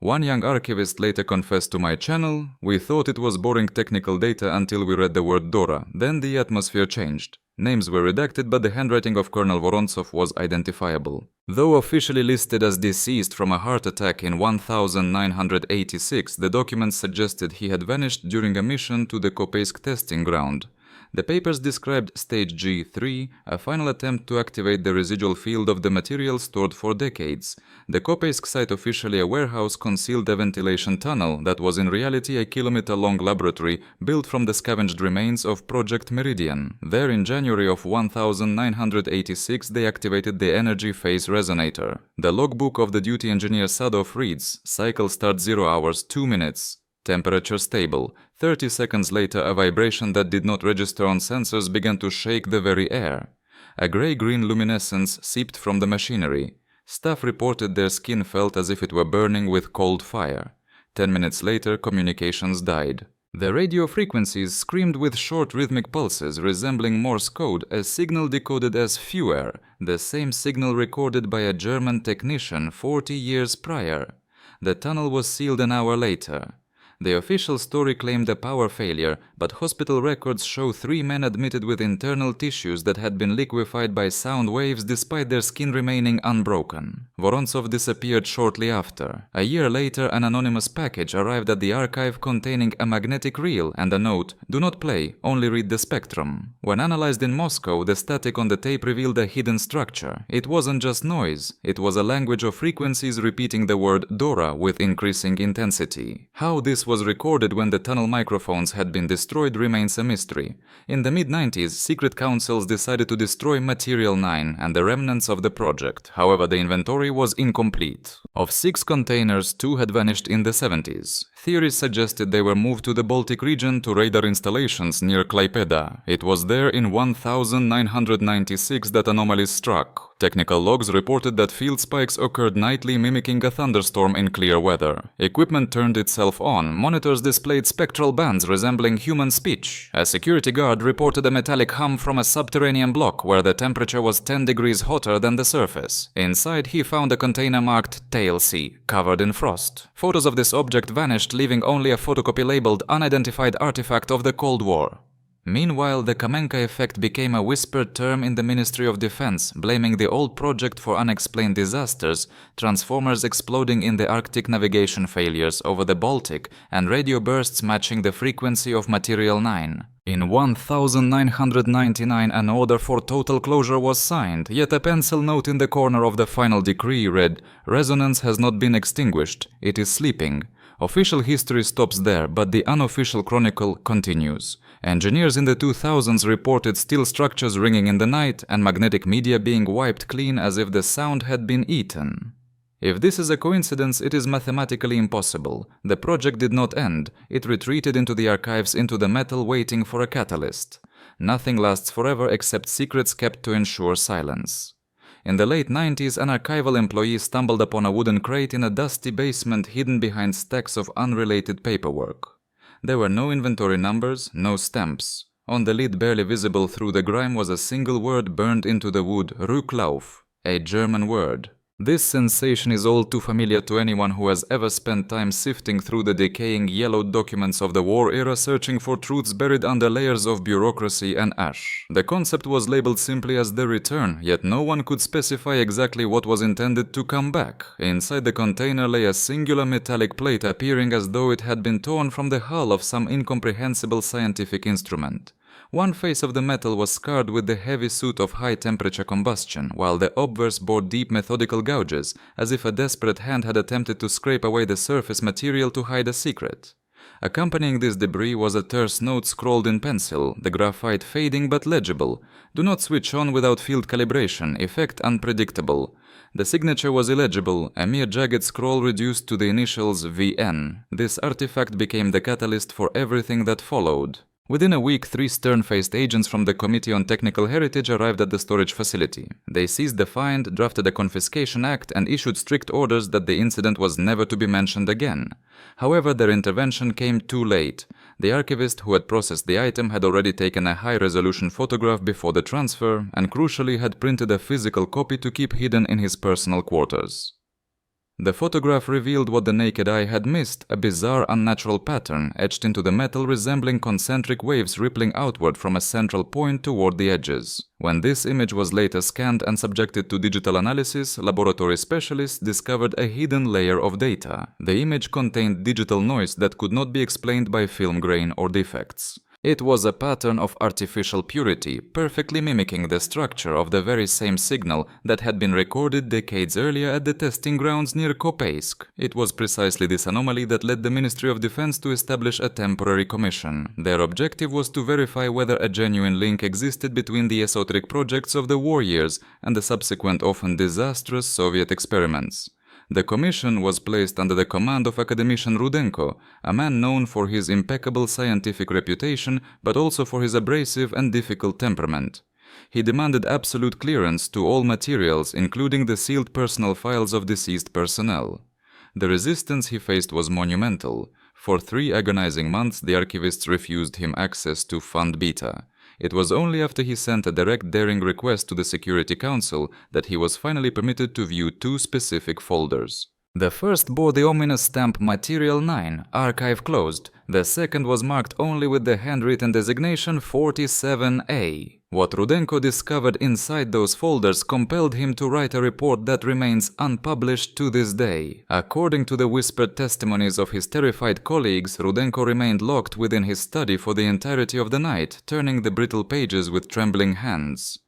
A: One young archivist later confessed to my channel, "We thought it was boring technical data until we read the word Dora. Then the atmosphere changed." Names were redacted, but the handwriting of Colonel Vorontsov was identifiable. Though officially listed as deceased from a heart attack in 1986, the documents suggested he had vanished during a mission to the Kopeisk testing ground. The papers described Stage G3, a final attempt to activate the residual field of the material stored for decades. The Kopeisk site, officially a warehouse, concealed a ventilation tunnel that was in reality a kilometer-long laboratory built from the scavenged remains of Project Meridian. There, in January of 1986, they activated the energy phase resonator. The logbook of the duty engineer Sadov reads, "Cycle start 0 hours 2 minutes. Temperature stable. 30 seconds later, a vibration that did not register on sensors began to shake the very air." A grey-green luminescence seeped from the machinery. Staff reported their skin felt as if it were burning with cold fire. 10 minutes later, communications died. The radio frequencies screamed with short rhythmic pulses resembling Morse code, a signal decoded as Feuer, the same signal recorded by a German technician 40 years prior. The tunnel was sealed an hour later. The official story claimed a power failure, but hospital records show 3 men admitted with internal tissues that had been liquefied by sound waves despite their skin remaining unbroken. Vorontsov disappeared shortly after. A year later, an anonymous package arrived at the archive containing a magnetic reel and a note, "Do not play, only read the spectrum." When analyzed in Moscow, the static on the tape revealed a hidden structure. It wasn't just noise, it was a language of frequencies repeating the word Dora with increasing intensity. How this was recorded when the tunnel microphones had been destroyed remains a mystery. In the mid-90s, secret councils decided to destroy Material 9 and the remnants of the project. However, the inventory was incomplete. Of 6 containers, 2 had vanished in the 70s. Theories suggested they were moved to the Baltic region to radar installations near Klaipeda. It was there in 1996 that anomalies struck. Technical logs reported that field spikes occurred nightly, mimicking a thunderstorm in clear weather. Equipment turned itself on. Monitors displayed spectral bands resembling human speech. A security guard reported a metallic hum from a subterranean block where the temperature was 10 degrees hotter than the surface. Inside, he found a container marked Tail C, covered in frost. Photos of this object vanished, leaving only a photocopy labeled Unidentified Artifact of the Cold War. Meanwhile, the Kamenka effect became a whispered term in the Ministry of Defense, blaming the old project for unexplained disasters, transformers exploding in the Arctic navigation failures over the Baltic, and radio bursts matching the frequency of Material 9. In 1999, an order for total closure was signed, yet a pencil note in the corner of the final decree read, "Resonance has not been extinguished, it is sleeping." Official history stops there, but the unofficial chronicle continues. Engineers in the 2000s reported steel structures ringing in the night and magnetic media being wiped clean as if the sound had been eaten. If this is a coincidence, it is mathematically impossible. The project did not end. It retreated into the archives, into the metal, waiting for a catalyst. Nothing lasts forever except secrets kept to ensure silence. In the late 90s, an archival employee stumbled upon a wooden crate in a dusty basement hidden behind stacks of unrelated paperwork. There were no inventory numbers, no stamps. On the lid, barely visible through the grime, was a single word burned into the wood, Rücklauf, a German word. This sensation is all too familiar to anyone who has ever spent time sifting through the decaying yellowed documents of the war era, searching for truths buried under layers of bureaucracy and ash. The concept was labeled simply as the return, yet no one could specify exactly what was intended to come back. Inside the container lay a singular metallic plate, appearing as though it had been torn from the hull of some incomprehensible scientific instrument. One face of the metal was scarred with the heavy soot of high-temperature combustion, while the obverse bore deep methodical gouges, as if a desperate hand had attempted to scrape away the surface material to hide a secret. Accompanying this debris was a terse note scrawled in pencil, the graphite fading but legible. "Do not switch on without field calibration, effect unpredictable." The signature was illegible, a mere jagged scroll reduced to the initials VN. This artifact became the catalyst for everything that followed. Within a week, 3 stern-faced agents from the Committee on Technical Heritage arrived at the storage facility. They seized the find, drafted a confiscation act, and issued strict orders that the incident was never to be mentioned again. However, their intervention came too late. The archivist who had processed the item had already taken a high-resolution photograph before the transfer, and crucially had printed a physical copy to keep hidden in his personal quarters. The photograph revealed what the naked eye had missed, a bizarre, unnatural pattern etched into the metal resembling concentric waves rippling outward from a central point toward the edges. When this image was later scanned and subjected to digital analysis, laboratory specialists discovered a hidden layer of data. The image contained digital noise that could not be explained by film grain or defects. It was a pattern of artificial purity, perfectly mimicking the structure of the very same signal that had been recorded decades earlier at the testing grounds near Kopeisk. It was precisely this anomaly that led the Ministry of Defense to establish a temporary commission. Their objective was to verify whether a genuine link existed between the esoteric projects of the war years and the subsequent often disastrous Soviet experiments. The commission was placed under the command of academician Rudenko, a man known for his impeccable scientific reputation but also for his abrasive and difficult temperament. He demanded absolute clearance to all materials, including the sealed personal files of deceased personnel. The resistance he faced was monumental. For 3 agonizing months, the archivists refused him access to Fund Beta. It was only after he sent a direct daring request to the Security Council that he was finally permitted to view 2 specific folders. The first bore the ominous stamp Material 9, Archive Closed. The second was marked only with the handwritten designation 47A. What Rudenko discovered inside those folders compelled him to write a report that remains unpublished to this day. According to the whispered testimonies of his terrified colleagues, Rudenko remained locked within his study for the entirety of the night, turning the brittle pages with trembling hands.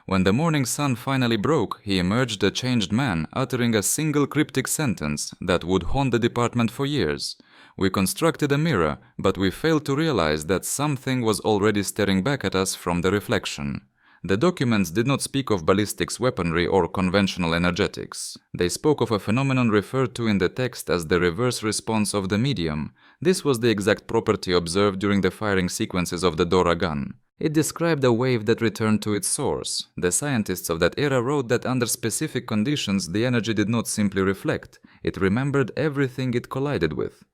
A: When the morning sun finally broke, he emerged a changed man, uttering a single cryptic sentence that would haunt the department for years. We constructed a mirror, but we failed to realize that something was already staring back at us from the reflection. The documents did not speak of ballistics weaponry or conventional energetics. They spoke of a phenomenon referred to in the text as the reverse response of the medium. This was the exact property observed during the firing sequences of the Dora gun. It described a wave that returned to its source. The scientists of that era wrote that under specific conditions the energy did not simply reflect, it remembered everything it collided with.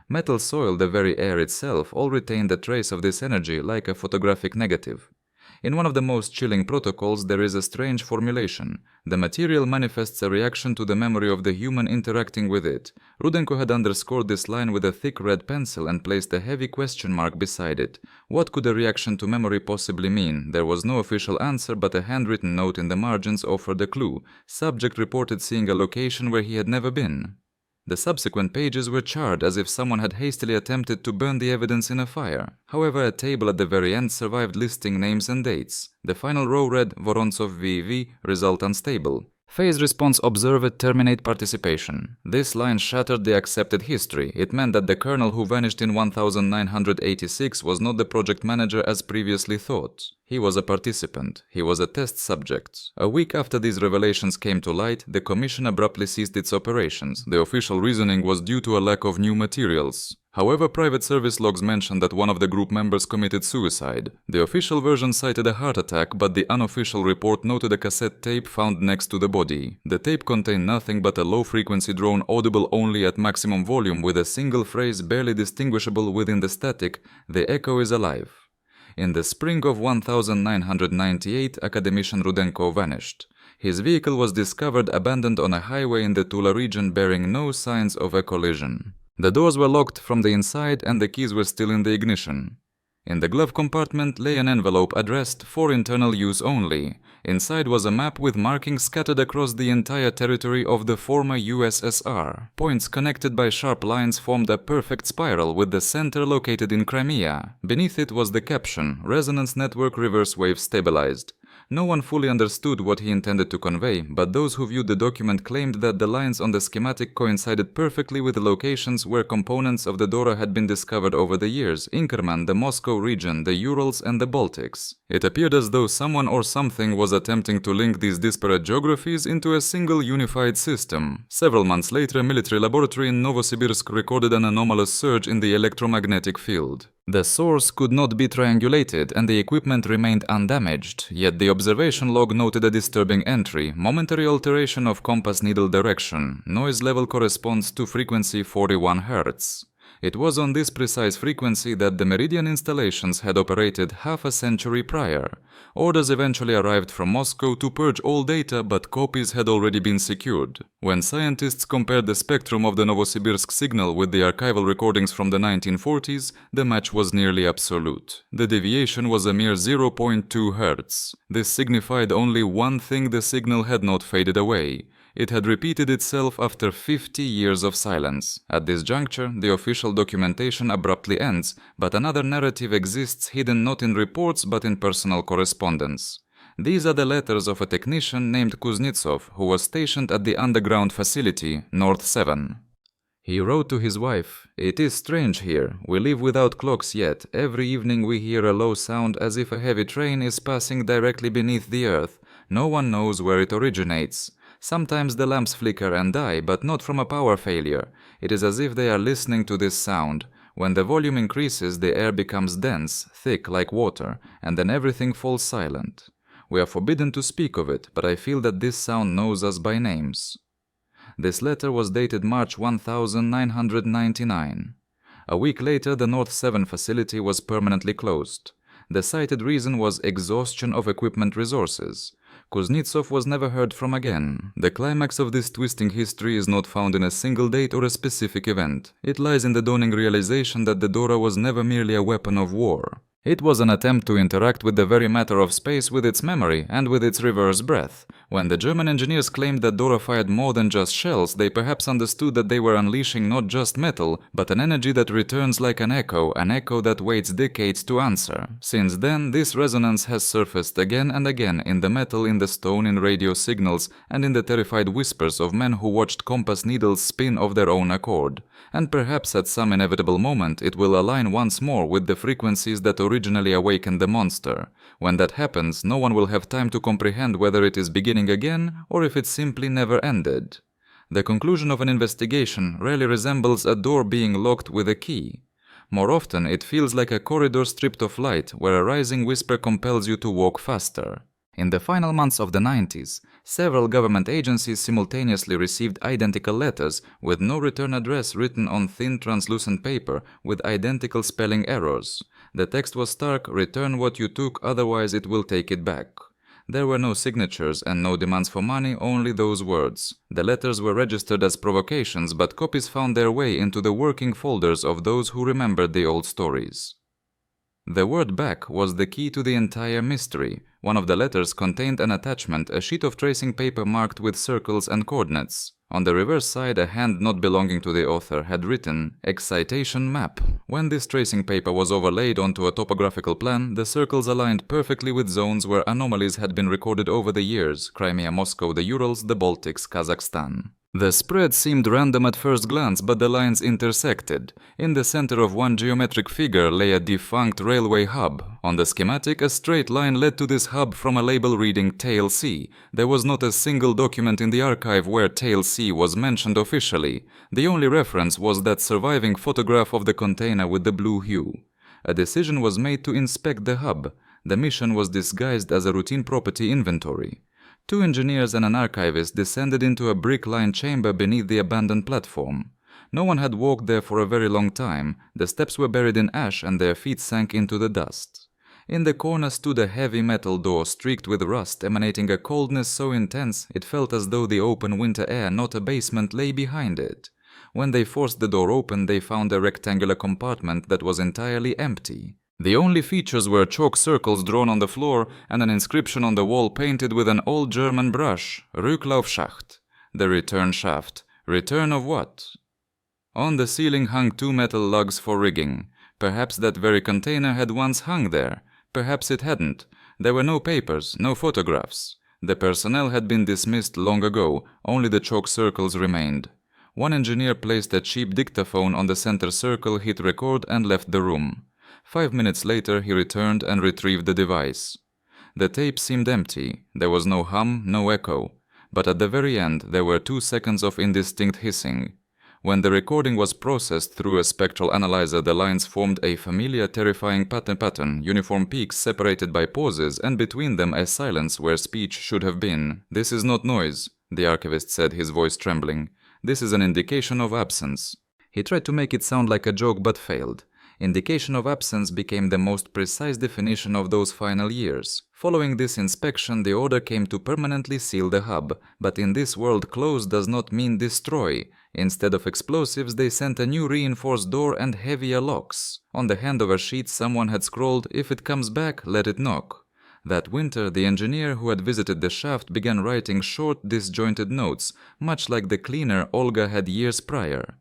A: Metal, soil, the very air itself all retained a trace of this energy like a photographic negative. In one of the most chilling protocols there is a strange formulation. The material manifests a reaction to the memory of the human interacting with it. Rudenko had underscored this line with a thick red pencil and placed a heavy question mark beside it. What could a reaction to memory possibly mean? There was no official answer, but a handwritten note in the margins offered a clue. Subject reported seeing a location where he had never been. The subsequent pages were charred as if someone had hastily attempted to burn the evidence in a fire. However, a table at the very end survived listing names and dates. The final row read Vorontsov VV, result unstable. Phase response observed, terminate participation. This line shattered the accepted history. It meant that the colonel who vanished in 1986 was not the project manager as previously thought. He was a participant. He was a test subject. A week after these revelations came to light, the commission abruptly ceased its operations. The official reasoning was due to a lack of new materials. However, private service logs mentioned that one of the group members committed suicide. The official version cited a heart attack, but the unofficial report noted a cassette tape found next to the body. The tape contained nothing but a low-frequency drone audible only at maximum volume with a single phrase barely distinguishable within the static, "The echo is alive." In the spring of 1998, academician Rudenko vanished. His vehicle was discovered abandoned on a highway in the Tula region bearing no signs of a collision. The doors were locked from the inside and the keys were still in the ignition. In the glove compartment lay an envelope addressed "for internal use only." Inside was a map with markings scattered across the entire territory of the former USSR. Points connected by sharp lines formed a perfect spiral with the center located in Crimea. Beneath it was the caption, "Resonance network reverse wave stabilized." No one fully understood what he intended to convey, but those who viewed the document claimed that the lines on the schematic coincided perfectly with the locations where components of the Dora had been discovered over the years: Inkerman, the Moscow region, the Urals and the Baltics. It appeared as though someone or something was attempting to link these disparate geographies into a single unified system. Several months later, a military laboratory in Novosibirsk recorded an anomalous surge in the electromagnetic field. The source could not be triangulated and the equipment remained undamaged, yet the observation log noted a disturbing entry: momentary alteration of compass needle direction. Noise level corresponds to frequency 41 Hz. It was on this precise frequency that the Meridian installations had operated half a century prior. Orders eventually arrived from Moscow to purge all data, but copies had already been secured. When scientists compared the spectrum of the Novosibirsk signal with the archival recordings from the 1940s, the match was nearly absolute. The deviation was a mere 0.2 Hz. This signified only one thing: the signal had not faded away. It had repeated itself after 50 years of silence. At this juncture, the official documentation abruptly ends, but another narrative exists hidden not in reports but in personal correspondence. These are the letters of a technician named Kuznetsov who was stationed at the underground facility, North 7. He wrote to his wife, "It is strange here. We live without clocks yet. Every evening we hear a low sound as if a heavy train is passing directly beneath the earth. No one knows where it originates. Sometimes the lamps flicker and die, but not from a power failure. It is as if they are listening to this sound. When the volume increases, the air becomes dense, thick like water, and then everything falls silent. We are forbidden to speak of it, but I feel that this sound knows us by names. This letter was dated March 1999. A week later, the North 7 facility was permanently closed. The cited reason was exhaustion of equipment resources. Kuznetsov was never heard from again. The climax of this twisting history is not found in a single date or a specific event. It lies in the dawning realization that the Dora was never merely a weapon of war. It was an attempt to interact with the very matter of space with its memory and with its reverse breath. When the German engineers claimed that Dora fired more than just shells, they perhaps understood that they were unleashing not just metal, but an energy that returns like an echo that waits decades to answer. Since then, this resonance has surfaced again and again in the metal, in the stone, in radio signals, and in the terrified whispers of men who watched compass needles spin of their own accord. And perhaps at some inevitable moment it will align once more with the frequencies that originally awakened the monster. When that happens, no one will have time to comprehend whether it is beginning again or if it simply never ended. The conclusion of an investigation rarely resembles a door being locked with a key. More often it feels like a corridor stripped of light where a rising whisper compels you to walk faster. In the final months of the 90s, several government agencies simultaneously received identical letters with no return address written on thin translucent paper with identical spelling errors. The text was stark: return what you took, otherwise it will take it back. There were no signatures and no demands for money, only those words. The letters were registered as provocations, but copies found their way into the working folders of those who remembered the old stories. The word back was the key to the entire mystery. One of the letters contained an attachment, a sheet of tracing paper marked with circles and coordinates. On the reverse side, a hand not belonging to the author had written, "Excitation map." When this tracing paper was overlaid onto a topographical plan, the circles aligned perfectly with zones where anomalies had been recorded over the years: Crimea, Moscow, the Urals, the Baltics, Kazakhstan. The spread seemed random at first glance, but the lines intersected. In the center of one geometric figure lay a defunct railway hub. On the schematic, a straight line led to this hub from a label reading Tail C. There was not a single document in the archive where Tail C was mentioned officially. The only reference was that surviving photograph of the container with the blue hue. A decision was made to inspect the hub. The mission was disguised as a routine property inventory. 2 engineers and an archivist descended into a brick-lined chamber beneath the abandoned platform. No one had walked there for a very long time. The steps were buried in ash and their feet sank into the dust. In the corner stood a heavy metal door streaked with rust, emanating a coldness so intense it felt as though the open winter air, not a basement, lay behind it. When they forced the door open, they found a rectangular compartment that was entirely empty. The only features were chalk circles drawn on the floor and an inscription on the wall painted with an old German brush: Rücklaufschacht, the return shaft. Return of what? On the ceiling hung 2 metal lugs for rigging. Perhaps that very container had once hung there. Perhaps it hadn't. There were no papers, no photographs. The personnel had been dismissed long ago, only the chalk circles remained. One engineer placed a cheap dictaphone on the center circle, hit record and left the room. 5 minutes later he returned and retrieved the device. The tape seemed empty. There was no hum, no echo. But at the very end there were 2 seconds of indistinct hissing. When the recording was processed through a spectral analyzer, the lines formed a familiar, terrifying pattern, uniform peaks separated by pauses, and between them a silence where speech should have been. "This is not noise," the archivist said, his voice trembling. "This is an indication of absence." He tried to make it sound like a joke but failed. Indication of absence became the most precise definition of those final years. Following this inspection, the order came to permanently seal the hub. But in this world, close does not mean destroy. Instead of explosives, they sent a new reinforced door and heavier locks. On the handover sheet, someone had scrawled, "If it comes back, let it knock." That winter, the engineer who had visited the shaft began writing short, disjointed notes, much like the cleaner Olga had years prior.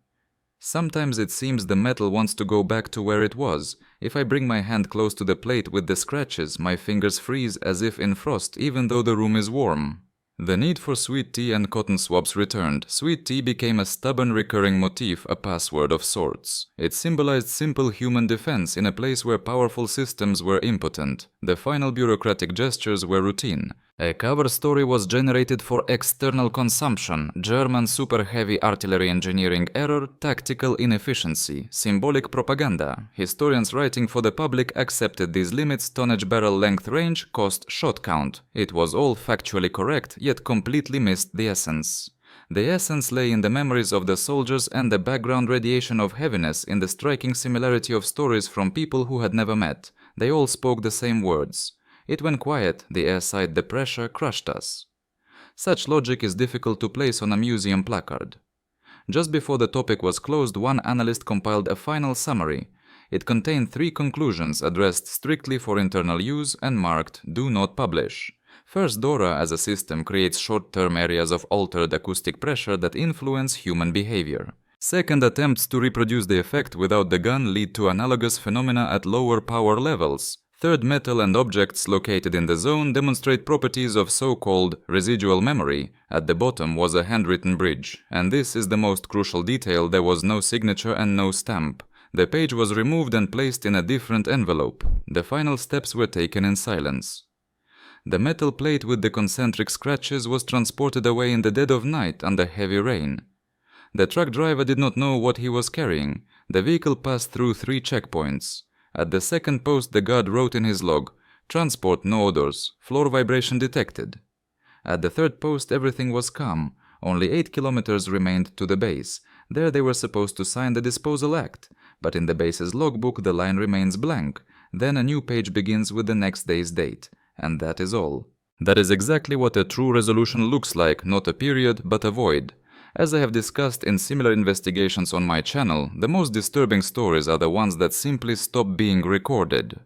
A: "Sometimes it seems the metal wants to go back to where it was. If I bring my hand close to the plate with the scratches, my fingers freeze as if in frost even though the room is warm." The need for sweet tea and cotton swabs returned. Sweet tea became a stubborn recurring motif, a password of sorts. It symbolized simple human defense in a place where powerful systems were impotent. The final bureaucratic gestures were routine. A cover story was generated for external consumption, German super-heavy artillery engineering error, tactical inefficiency, symbolic propaganda. Historians writing for the public accepted these limits: tonnage, barrel length, range, cost, shot count. It was all factually correct, yet completely missed the essence. The essence lay in the memories of the soldiers and the background radiation of heaviness in the striking similarity of stories from people who had never met. They all spoke the same words. It went quiet, the airside, the pressure crushed us. Such logic is difficult to place on a museum placard. Just before the topic was closed, one analyst compiled a final summary. It contained 3 conclusions addressed strictly for internal use and marked "Do not publish." First, DORA as a system creates short-term areas of altered acoustic pressure that influence human behavior. Second, attempts to reproduce the effect without the gun lead to analogous phenomena at lower power levels. Third, metal and objects located in the zone demonstrate properties of so-called residual memory. At the bottom was a handwritten bridge, and this is the most crucial detail: there was no signature and no stamp. The page was removed and placed in a different envelope. The final steps were taken in silence. The metal plate with the concentric scratches was transported away in the dead of night under heavy rain. The truck driver did not know what he was carrying. The vehicle passed through 3 checkpoints. At the second post, the guard wrote in his log, "Transport, no odors, floor vibration detected." At the third post, everything was calm. Only 8 kilometers remained to the base. There they were supposed to sign the disposal act, but in the base's logbook the line remains blank. Then a new page begins with the next day's date, and that is all. That is exactly what a true resolution looks like, not a period, but a void. As I have discussed in similar investigations on my channel, the most disturbing stories are the ones that simply stop being recorded.